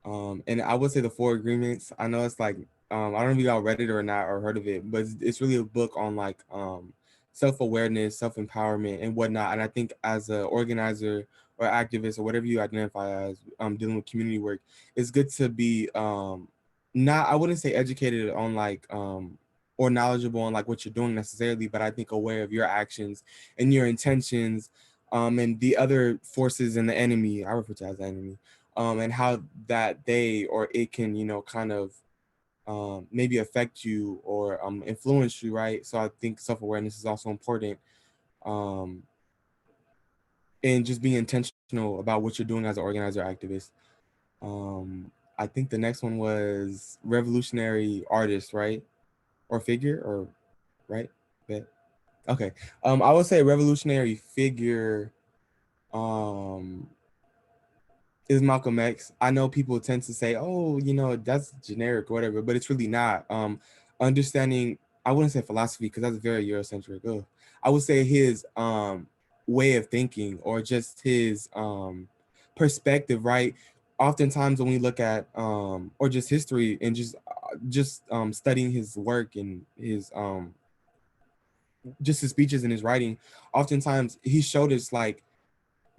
And I would say the Four Agreements. I know it's like I don't know if y'all read it or not or heard of it, but it's really a book on like self-awareness, self-empowerment, and whatnot. And I think as an organizer or activist or whatever you identify as, dealing with community work, it's good to be not, I wouldn't say educated on like or knowledgeable on like what you're doing necessarily, but I think aware of your actions and your intentions, and the other forces in the enemy. I refer to as the enemy. And how that they or it can, you know, kind of maybe affect you or influence you, right? So I think self-awareness is also important, and just being intentional about what you're doing as an organizer activist. I think the next one was revolutionary artist, right? Or figure, or right? Bet. Okay. I would say revolutionary figure is Malcolm X. I know people tend to say, oh, you know, that's generic or whatever, but it's really not. Understanding, I wouldn't say philosophy because that's very Eurocentric. Ugh. I would say his way of thinking, or just his perspective, right? Oftentimes when we look at or just history and just studying his work and his just his speeches and his writing, oftentimes he showed us like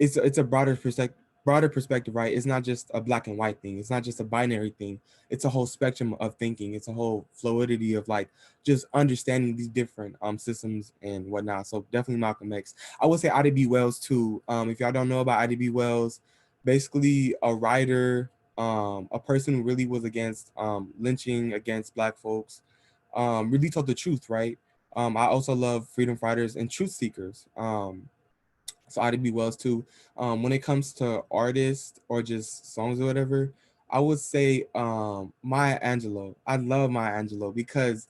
it's a broader perspective, right? It's not just a black and white thing. It's not just a binary thing. It's a whole spectrum of thinking. It's a whole fluidity of like just understanding these different systems and whatnot. So definitely Malcolm X. I would say Ida B. Wells too. If y'all don't know about Ida B. Wells, basically a writer, a person who really was against lynching against black folks, really told the truth, right? I also love freedom fighters and truth seekers. So Ida B. Wells too. When it comes to artists or just songs or whatever, I would say Maya Angelou. I love Maya Angelou because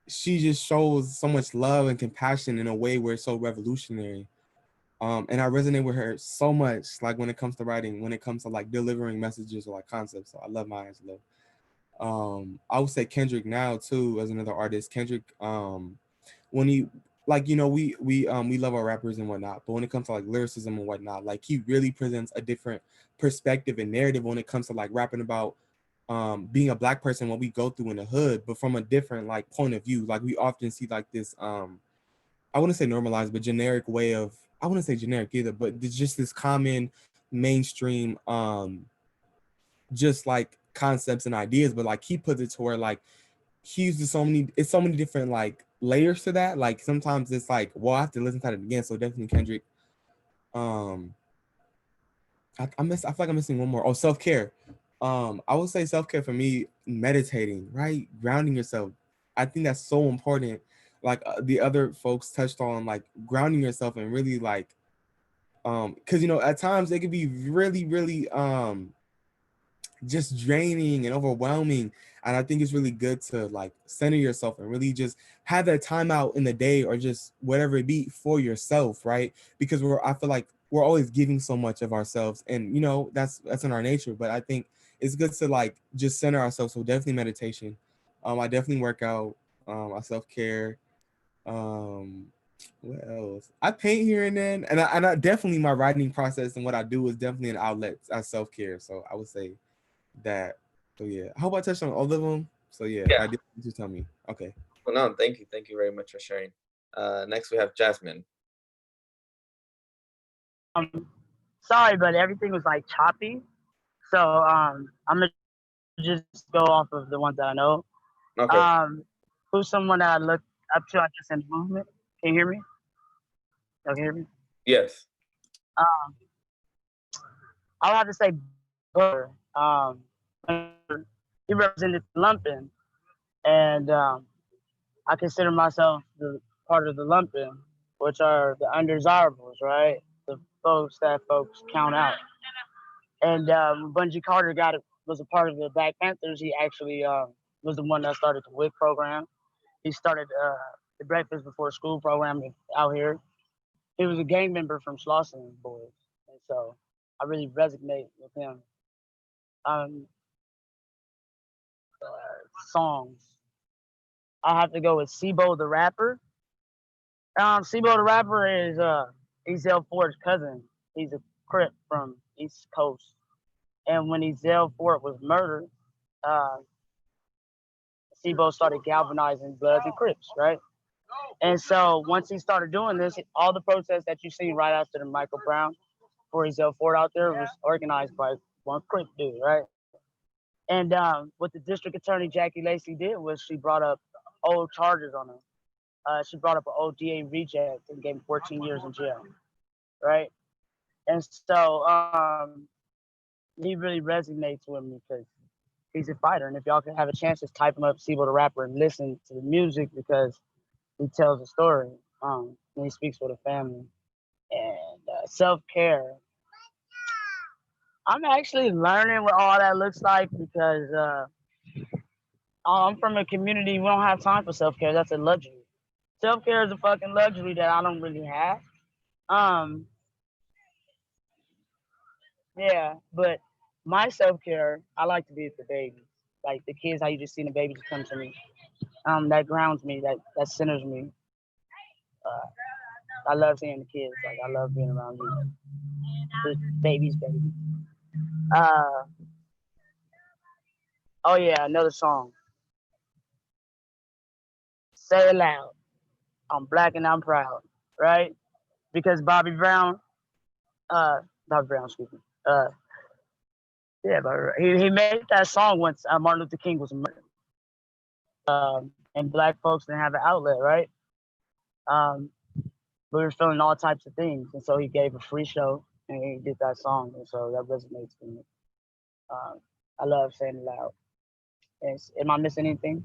she just shows so much love and compassion in a way where it's so revolutionary. And I resonate with her so much, like when it comes to writing, when it comes to like delivering messages or like concepts. So I love Maya Angelou. I would say Kendrick now too as another artist. Kendrick, when he like, you know, we love our rappers and whatnot, but when it comes to like lyricism and whatnot, like he really presents a different perspective and narrative when it comes to like rapping about being a Black person, what we go through in the hood, but from a different like point of view. Like we often see like this I wouldn't say normalized, but generic way of, I wouldn't say generic either, but there's just this common mainstream just like concepts and ideas, but like he puts it to where like he uses it's so many different like layers to that. Like sometimes it's like, well, I have to listen to it again. So definitely Kendrick. I feel like I'm missing one more. Oh, self-care. I would say self-care for me, meditating, right? Grounding yourself. I think that's so important. Like the other folks touched on, like grounding yourself and really like, because you know, at times it could be really, really just draining and overwhelming. And I think it's really good to like center yourself and really just have that time out in the day or just whatever it be for yourself, right? Because I feel like we're always giving so much of ourselves, and you know, that's in our nature. But I think it's good to like just center ourselves. So definitely meditation. I definitely work out. I self-care. What else? I paint here and then, and I definitely, my writing process and what I do is definitely an outlet as self-care. So I would say that. So yeah, I hope I touched on all of them. So yeah, if Yeah. I did, just tell me. Okay. Well, no, thank you very much for sharing. Next we have Jasmine. Sorry, but everything was like choppy. So I'm gonna just go off of the ones that I know. Okay. Who's someone that I look up to, I guess, in the movement? Can you hear me? Y'all can hear me? Yes. Um, I'll have to say Booker. He represented lumping, and I consider myself the part of the lumping, which are the undesirables, right? The folks that folks count out. And Bungie Carter was a part of the Black Panthers. He actually was the one that started the WIC program. He started the Breakfast Before School program out here. He was a gang member from Slauson Boys, and so I really resonate with him. Um, Songs. I have to go with Sibo the rapper. Sibo the rapper is Ezell Ford's cousin. He's a Crip from East Coast, and when Ezell Ford was murdered, uh, Sibo started galvanizing Bloods and Crips, right? And so once he started doing this, all the protests that you see right after the Michael Brown for Ezell Ford out there was organized by one Crip dude, right? And what the district attorney Jackie Lacey did was she brought up old charges on him. She brought up an ODA reject and gave him 14 years in jail, right? And so he really resonates with me because he's a fighter. And if y'all can have a chance, just type him up, Sibo the rapper, and listen to the music because he tells a story. And he speaks for the family. And self-care. I'm actually learning what all that looks like because I'm from a community, we don't have time for self-care. That's a luxury. Self-care is a fucking luxury that I don't really have. Yeah, but my self-care, I like to be with the babies. Like the kids, how you just seen the babies come to me. That grounds me, that centers me. I love seeing the kids. Like I love being around you. The babies, baby. Oh yeah, another song. Say it loud. I'm black and I'm proud, right? Because Bobby Brown, excuse me. Yeah, but he made that song once Martin Luther King was murdered. And black folks didn't have an outlet, right? We were feeling all types of things. And so he gave a free show and he did that song. And so that resonates with me. I love saying it loud. Am I missing anything?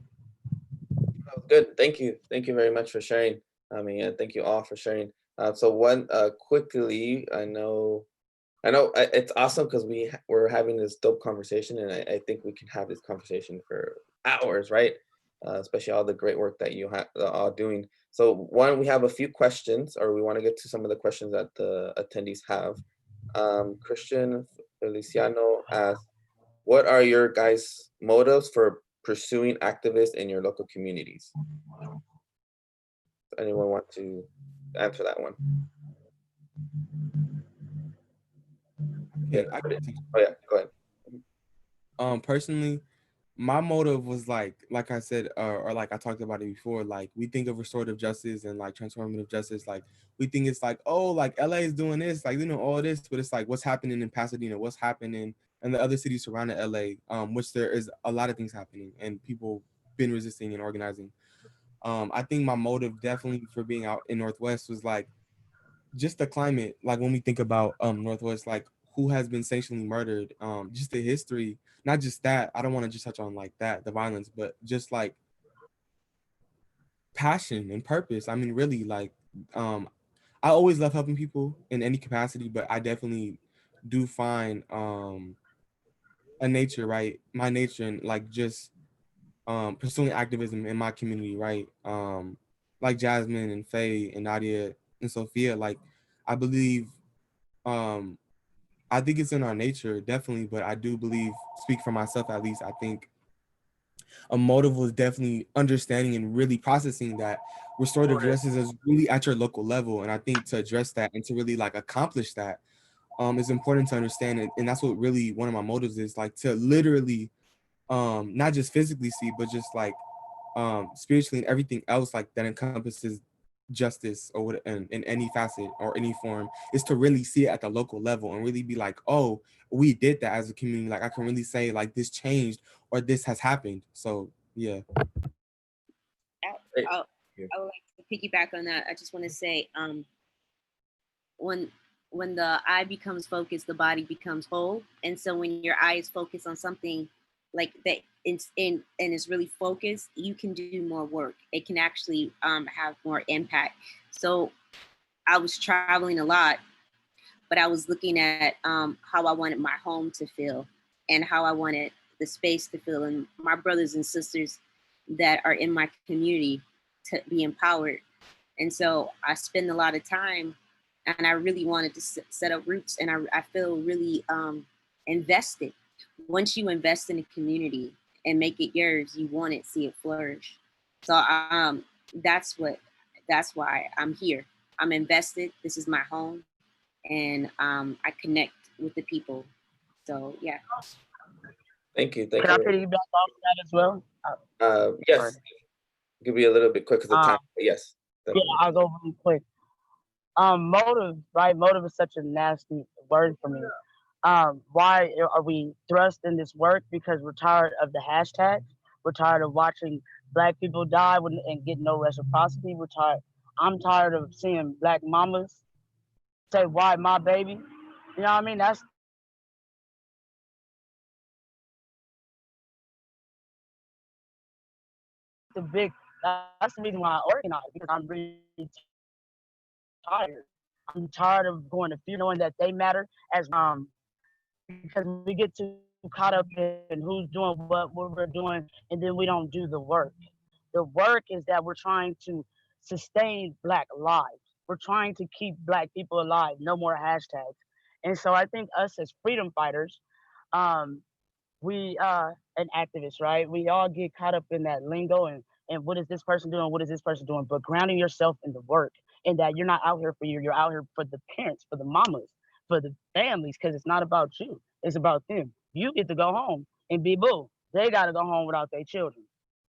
That was good. Thank you. Thank you very much for sharing. I mean, yeah, thank you all for sharing. So one quickly, I know it's awesome because we're having this dope conversation, and I think we can have this conversation for hours, right? especially all the great work that you are doing. So one, we have a few questions, or we want to get to some of the questions that the attendees have. Christian Feliciano asks, what are your guys' motives for pursuing activists in your local communities? Anyone want to answer that one? Okay, Yeah. Oh yeah, go ahead. personally, my motive was like I said, or like I talked about it before, like we think of restorative justice and like transformative justice, like we think it's like, oh, like LA is doing this, like, you know, all this, but it's like what's happening in Pasadena, what's happening in the other cities surrounding LA, which there is a lot of things happening and people been resisting and organizing. I think my motive definitely for being out in Northwest was like just the climate, like when we think about Northwest, like who has been sanctionally murdered, just the history, not just that. I don't want to just touch on like that, the violence, but just like passion and purpose. I mean, really, like I always love helping people in any capacity, but I definitely do find a nature, right? My nature and like just pursuing activism in my community, right? Like Jasmine and Faye and Nadia and Sofia, like I believe um I think it's in our nature, definitely, but I do believe, speak for myself at least, I think a motive was definitely understanding and really processing that restorative justice is really at your local level. And I think to address that and to really like accomplish that, it's important to understand it. And that's what really one of my motives is, like to literally not just physically see, but just like spiritually and everything else like that encompasses justice or what in any facet or any form, is to really see it at the local level and really be like, oh, we did that as a community. Like I can really say like this changed or this has happened. So yeah. Great. I would like to piggyback on that. I just want to say, when the eye becomes focused, the body becomes whole. And so when your eye is focused on something like that and is really focused, you can do more work. It can actually have more impact. So I was traveling a lot, but I was looking at how I wanted my home to feel and how I wanted the space to feel, and my brothers and sisters that are in my community to be empowered. And so I spend a lot of time, and I really wanted to set up roots, and I feel really invested. Once you invest in a community and make it yours, you want it, see it flourish. So that's why I'm here. I'm invested. This is my home, and I connect with the people. So yeah. Thank you. Thank Can I you. piggyback off that as well? Yes. Sorry. Give me a little bit quick because of time. Yes. Yeah, Definitely. I'll go really quick. Motive, right? Motive is such a nasty word for me. Why are we thrust in this work? Because we're tired of the hashtags. We're tired of watching Black people die and get no reciprocity. I'm tired of seeing Black mamas say, "Why my baby?" You know what I mean? That's the big. That's the reason why I organize, because I'm really tired. I'm tired of going to funerals knowing that they matter as because we get too caught up in who's doing what we're doing, and then we don't do the work. The work is that we're trying to sustain Black lives. We're trying to keep Black people alive. No more hashtags. And so I think us as freedom fighters, um, we and activists, right? We all get caught up in that lingo and what is this person doing? What is this person doing? But grounding yourself in the work, and that you're not out here for you. You're out here for the parents, for the mamas, for the families, because it's not about you. It's about them. You get to go home and be boo. They got to go home without their children,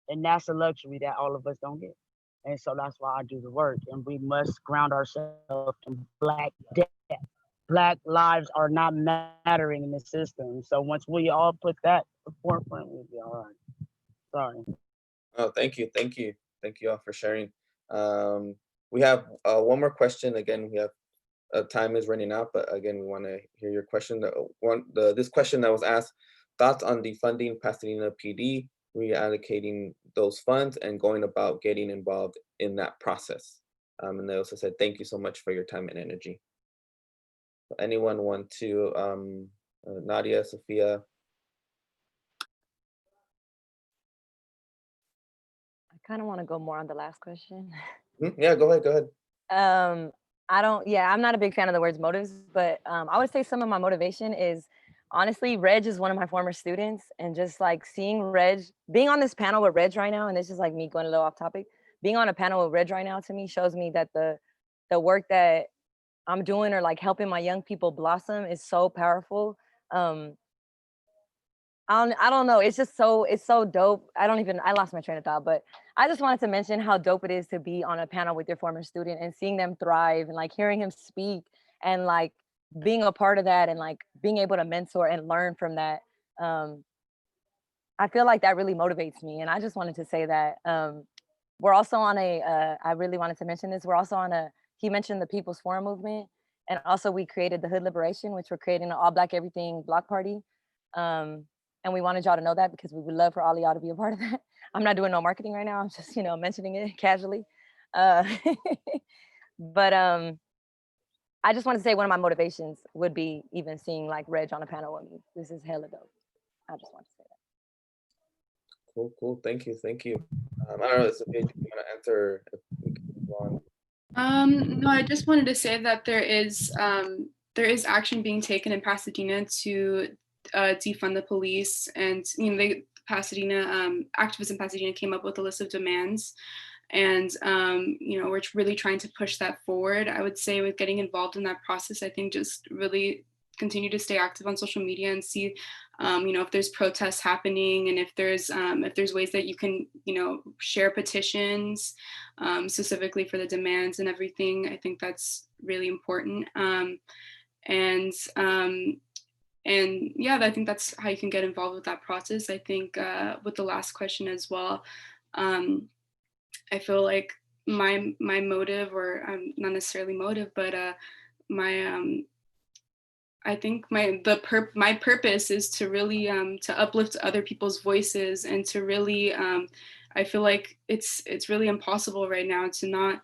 and that's a luxury that all of us don't get. And so that's why I do the work, and we must ground ourselves in Black death. Black lives are not mattering in the system. So once we all put that at the forefront, we'll be all right. Sorry. Oh, thank you. Thank you. Thank you all for sharing. We have one more question. Again, we have time is running out, but again, we want to hear your question. This question that was asked: thoughts on defunding Pasadena PD, reallocating those funds, and going about getting involved in that process. And they also said, thank you so much for your time and energy. Anyone want to, Nadia, Sofia? kind of want to go more on the last question. Yeah, go ahead. I'm not a big fan of the words motives, but I would say some of my motivation is honestly, Reg is one of my former students, and just like seeing Reg, being on this panel with Reg right now, and this is like me going a little off topic, being on a panel with Reg right now to me shows me that the work that I'm doing or like helping my young people blossom is so powerful. I don't know. It's so dope. I lost my train of thought, but I just wanted to mention how dope it is to be on a panel with your former student and seeing them thrive and like hearing him speak and like being a part of that and like being able to mentor and learn from that. I feel like that really motivates me. And I just wanted to say that we're also on I really wanted to mention this. We're also on he mentioned the People's Forum movement. And also we created the Hood Liberation, which we're creating an all Black everything block party. And we wanted y'all to know that because we would love for all of y'all to be a part of that. I'm not doing no marketing right now. I'm just, mentioning it casually. But I just want to say one of my motivations would be even seeing like Reg on a panel with me. This is hella dope. I just want to say that. Cool. Thank you. I don't know, Sophia, do you want to answer? If we can move on? No, I just wanted to say that there is action being taken in Pasadena to defund the police, and Pasadena Activism Pasadena came up with a list of demands, and we're really trying to push that forward. I would say with getting involved in that process, I think just really continue to stay active on social media and see if there's protests happening, and if there's ways that you can share petitions specifically for the demands and everything. I think that's really important. And yeah, I think that's how you can get involved with that process. I think with the last question as well, I feel like my motive, or not necessarily motive, but I think my purpose is to really to uplift other people's voices, and to really I feel like it's really impossible right now to not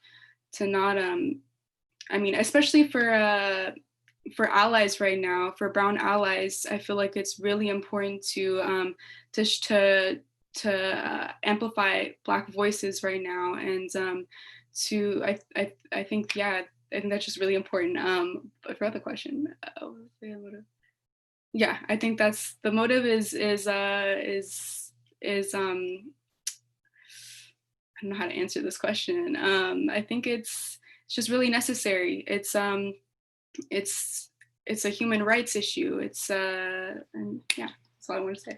especially for allies right now, for brown allies. I feel like it's really important to amplify Black voices right now, and I think I think that's just really important. I forgot the question. Yeah, I think that's the motive is I don't know how to answer this question. I think it's just really necessary. It's a human rights issue. And yeah, that's all I want to say.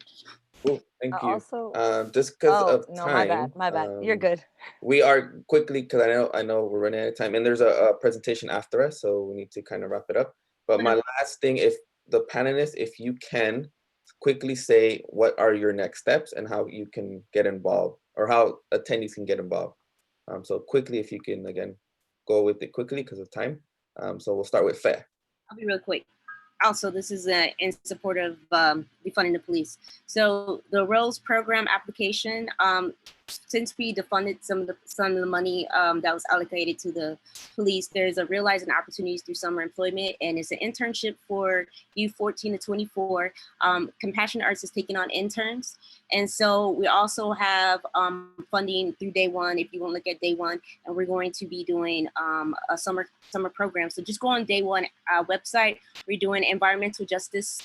Cool, thank you. Also, just because of no, time, my bad. You're good. We are quickly, because I know we're running out of time, and there's a presentation after us, so we need to kind of wrap it up. But my last thing, if the panelists, if you can quickly say what are your next steps and how you can get involved, or how attendees can get involved. So quickly, if you can again go with it quickly because of time. So we'll start with Fe. I'll be real quick. Also, this is in support of defunding the police. So the Rose program application, since we defunded some of the money that was allocated to the police, there's a realizing opportunities through summer employment, and it's an internship for youth 14 to 24. Compassion Arts is taking on interns. And so we also have funding through day one, if you want to look at day one, and we're going to be doing a summer program. So just go on day one website. We're doing environmental justice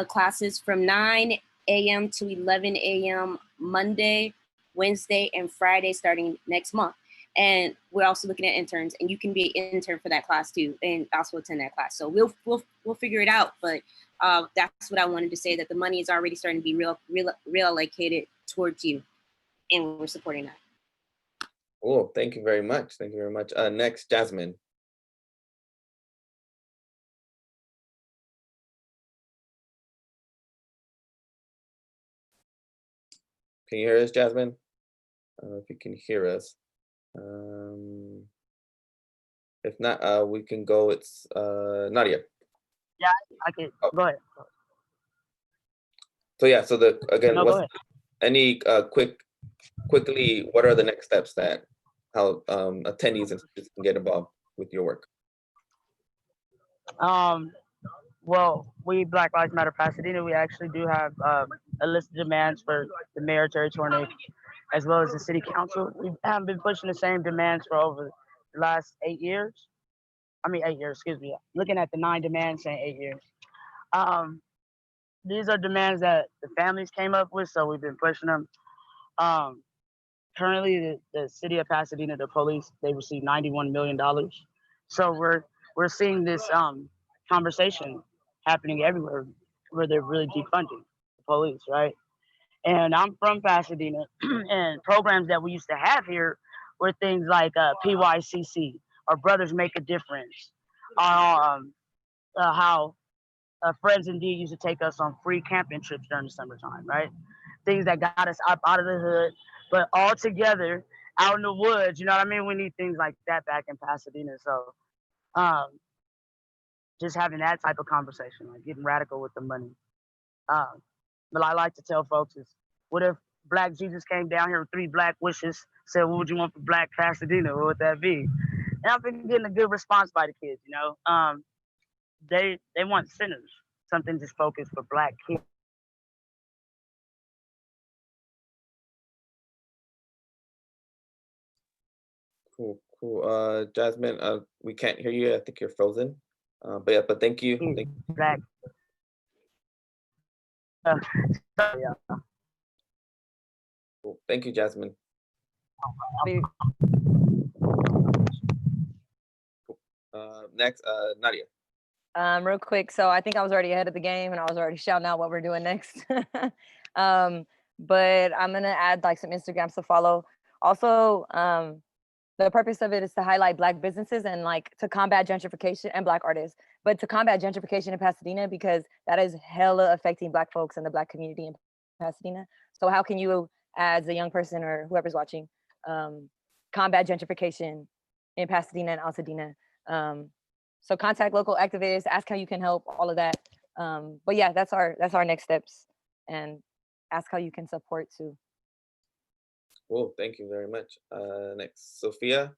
classes from 9 a.m. to 11 a.m. Monday, Wednesday, and Friday starting next month. And we're also looking at interns, and you can be an intern for that class too, and also attend that class. So we'll figure it out. But that's what I wanted to say, that the money is already starting to be reallocated towards you, and we're supporting that. Cool. Thank you very much. Next, Jasmine. Can you hear us, Jasmine? I don't know if you can hear us. If not, we can go. It's Nadia. Yeah, I can. Oh. Go ahead. So yeah, so any quickly, what are the next steps that how attendees and students can get involved with your work? Well, we Black Lives Matter Pasadena, we actually do have a list of demands for the mayor, territorial, as well as the city council. We have been pushing the same demands for over the last 8 years. I mean, 8 years, excuse me. Looking at the 9 demands, saying 8 years. These are demands that the families came up with, so we've been pushing them. Currently, the city of Pasadena, the police, they received $91 million. So we're seeing this conversation happening everywhere where they're really defunding the police, right? And I'm from Pasadena, and programs that we used to have here were things like PYCC, or Brothers Make a Difference, how Friends Indeed used to take us on free camping trips during the summertime, right? Things that got us up out of the hood, but all together out in the woods, you know what I mean? We need things like that back in Pasadena. So um, just having that type of conversation, like getting radical with the money. But I like to tell folks is, what if Black Jesus came down here with 3 black wishes, said, what would you want for Black Pasadena? What would that be? And I've been getting a good response by the kids, you know? They want sinners, something just focused for Black kids. Cool. Jasmine, we can't hear you. I think you're frozen. But yeah, but thank you. Black. Yeah. Cool. Thank you, Jasmine. Next, Nadia. Real quick. So I think I was already ahead of the game and I was already shouting out what we're doing next. But I'm going to add like some Instagrams to follow. Also, the purpose of it is to highlight Black businesses and like to combat gentrification and Black artists, but to combat gentrification in Pasadena, because that is hella affecting Black folks and the Black community in Pasadena. So how can you, as a young person or whoever's watching, combat gentrification in Pasadena and Altadena? So contact local activists, ask how you can help, all of that. But yeah, that's our next steps, and ask how you can support too. Cool, thank you very much. Next, Sofia.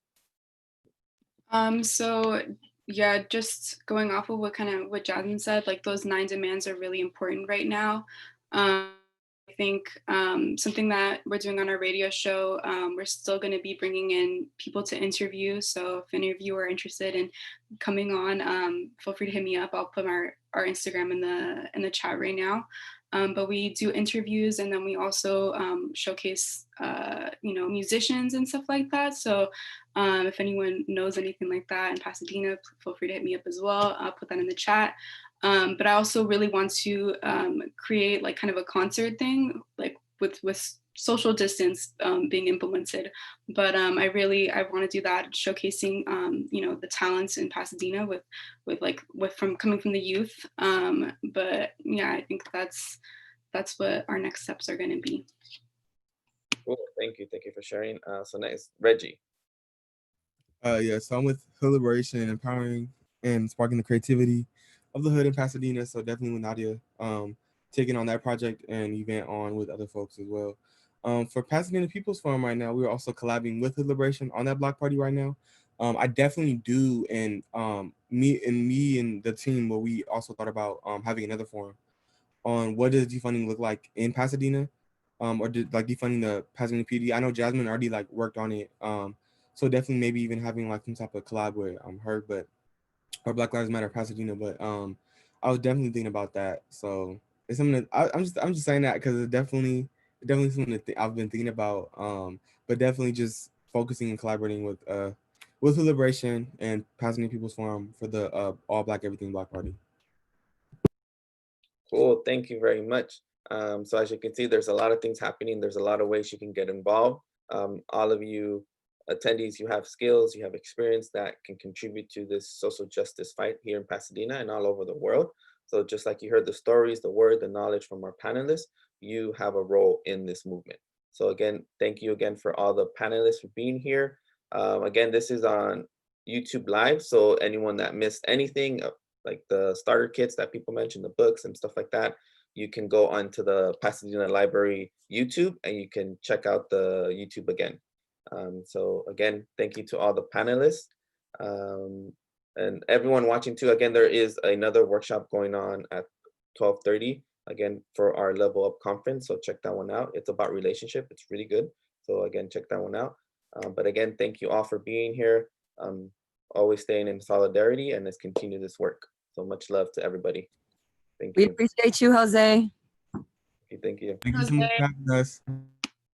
So yeah, just going off of what Jasmine said, like those 9 demands are really important right now. I think something that we're doing on our radio show, we're still going to be bringing in people to interview. So if any of you are interested in coming on, feel free to hit me up. I'll put our Instagram in the chat right now. But we do interviews, and then we also showcase, musicians and stuff like that. So if anyone knows anything like that in Pasadena, feel free to hit me up as well. I'll put that in the chat. But I also really want to create like kind of a concert thing, like with social distance being implemented. But I want to do that, showcasing the talents in Pasadena coming from the youth. But yeah, I think that's what our next steps are going to be. Cool, thank you for sharing. So next, Reggie. Yeah, so I'm with Hood Liberation and empowering and sparking the creativity of the hood in Pasadena. So definitely with Nadia taking on that project and event on with other folks as well. For Pasadena People's Forum right now, we're also collabing with Hood Liberation on that block party right now. I definitely do, and me and the team, where we also thought about having another forum on what does defunding look like in Pasadena, or like defunding the Pasadena PD. I know Jasmine already like worked on it. So definitely maybe even having like some type of collab with her, or Black Lives Matter Pasadena. But I was definitely thinking about that. So it's something that I'm just saying that because it's definitely something that I've been thinking about. But definitely just focusing and collaborating with the Liberation and Pasadena People's Forum for the All Black Everything Black Party. Cool, thank you very much. So as you can see, there's a lot of things happening. There's a lot of ways you can get involved. All of you attendees, you have skills, you have experience that can contribute to this social justice fight here in Pasadena and all over the world. So just like you heard the stories, the word, the knowledge from our panelists, you have a role in this movement. So again, thank you again for all the panelists for being here. Again, this is on YouTube Live, so anyone that missed anything, like the starter kits that people mentioned, the books and stuff like that, you can go onto the Pasadena Library YouTube and you can check out the YouTube again. So again, thank you to all the panelists and everyone watching too. Again, there is another workshop going on at 12:30, again, for our Level Up conference. So check that one out. It's about relationship. It's really good. So again, check that one out. But again, thank you all for being here. Always staying in solidarity, and let's continue this work. So much love to everybody. Thank We you. appreciate you, Jose. Thank you. Thank you so much for having us.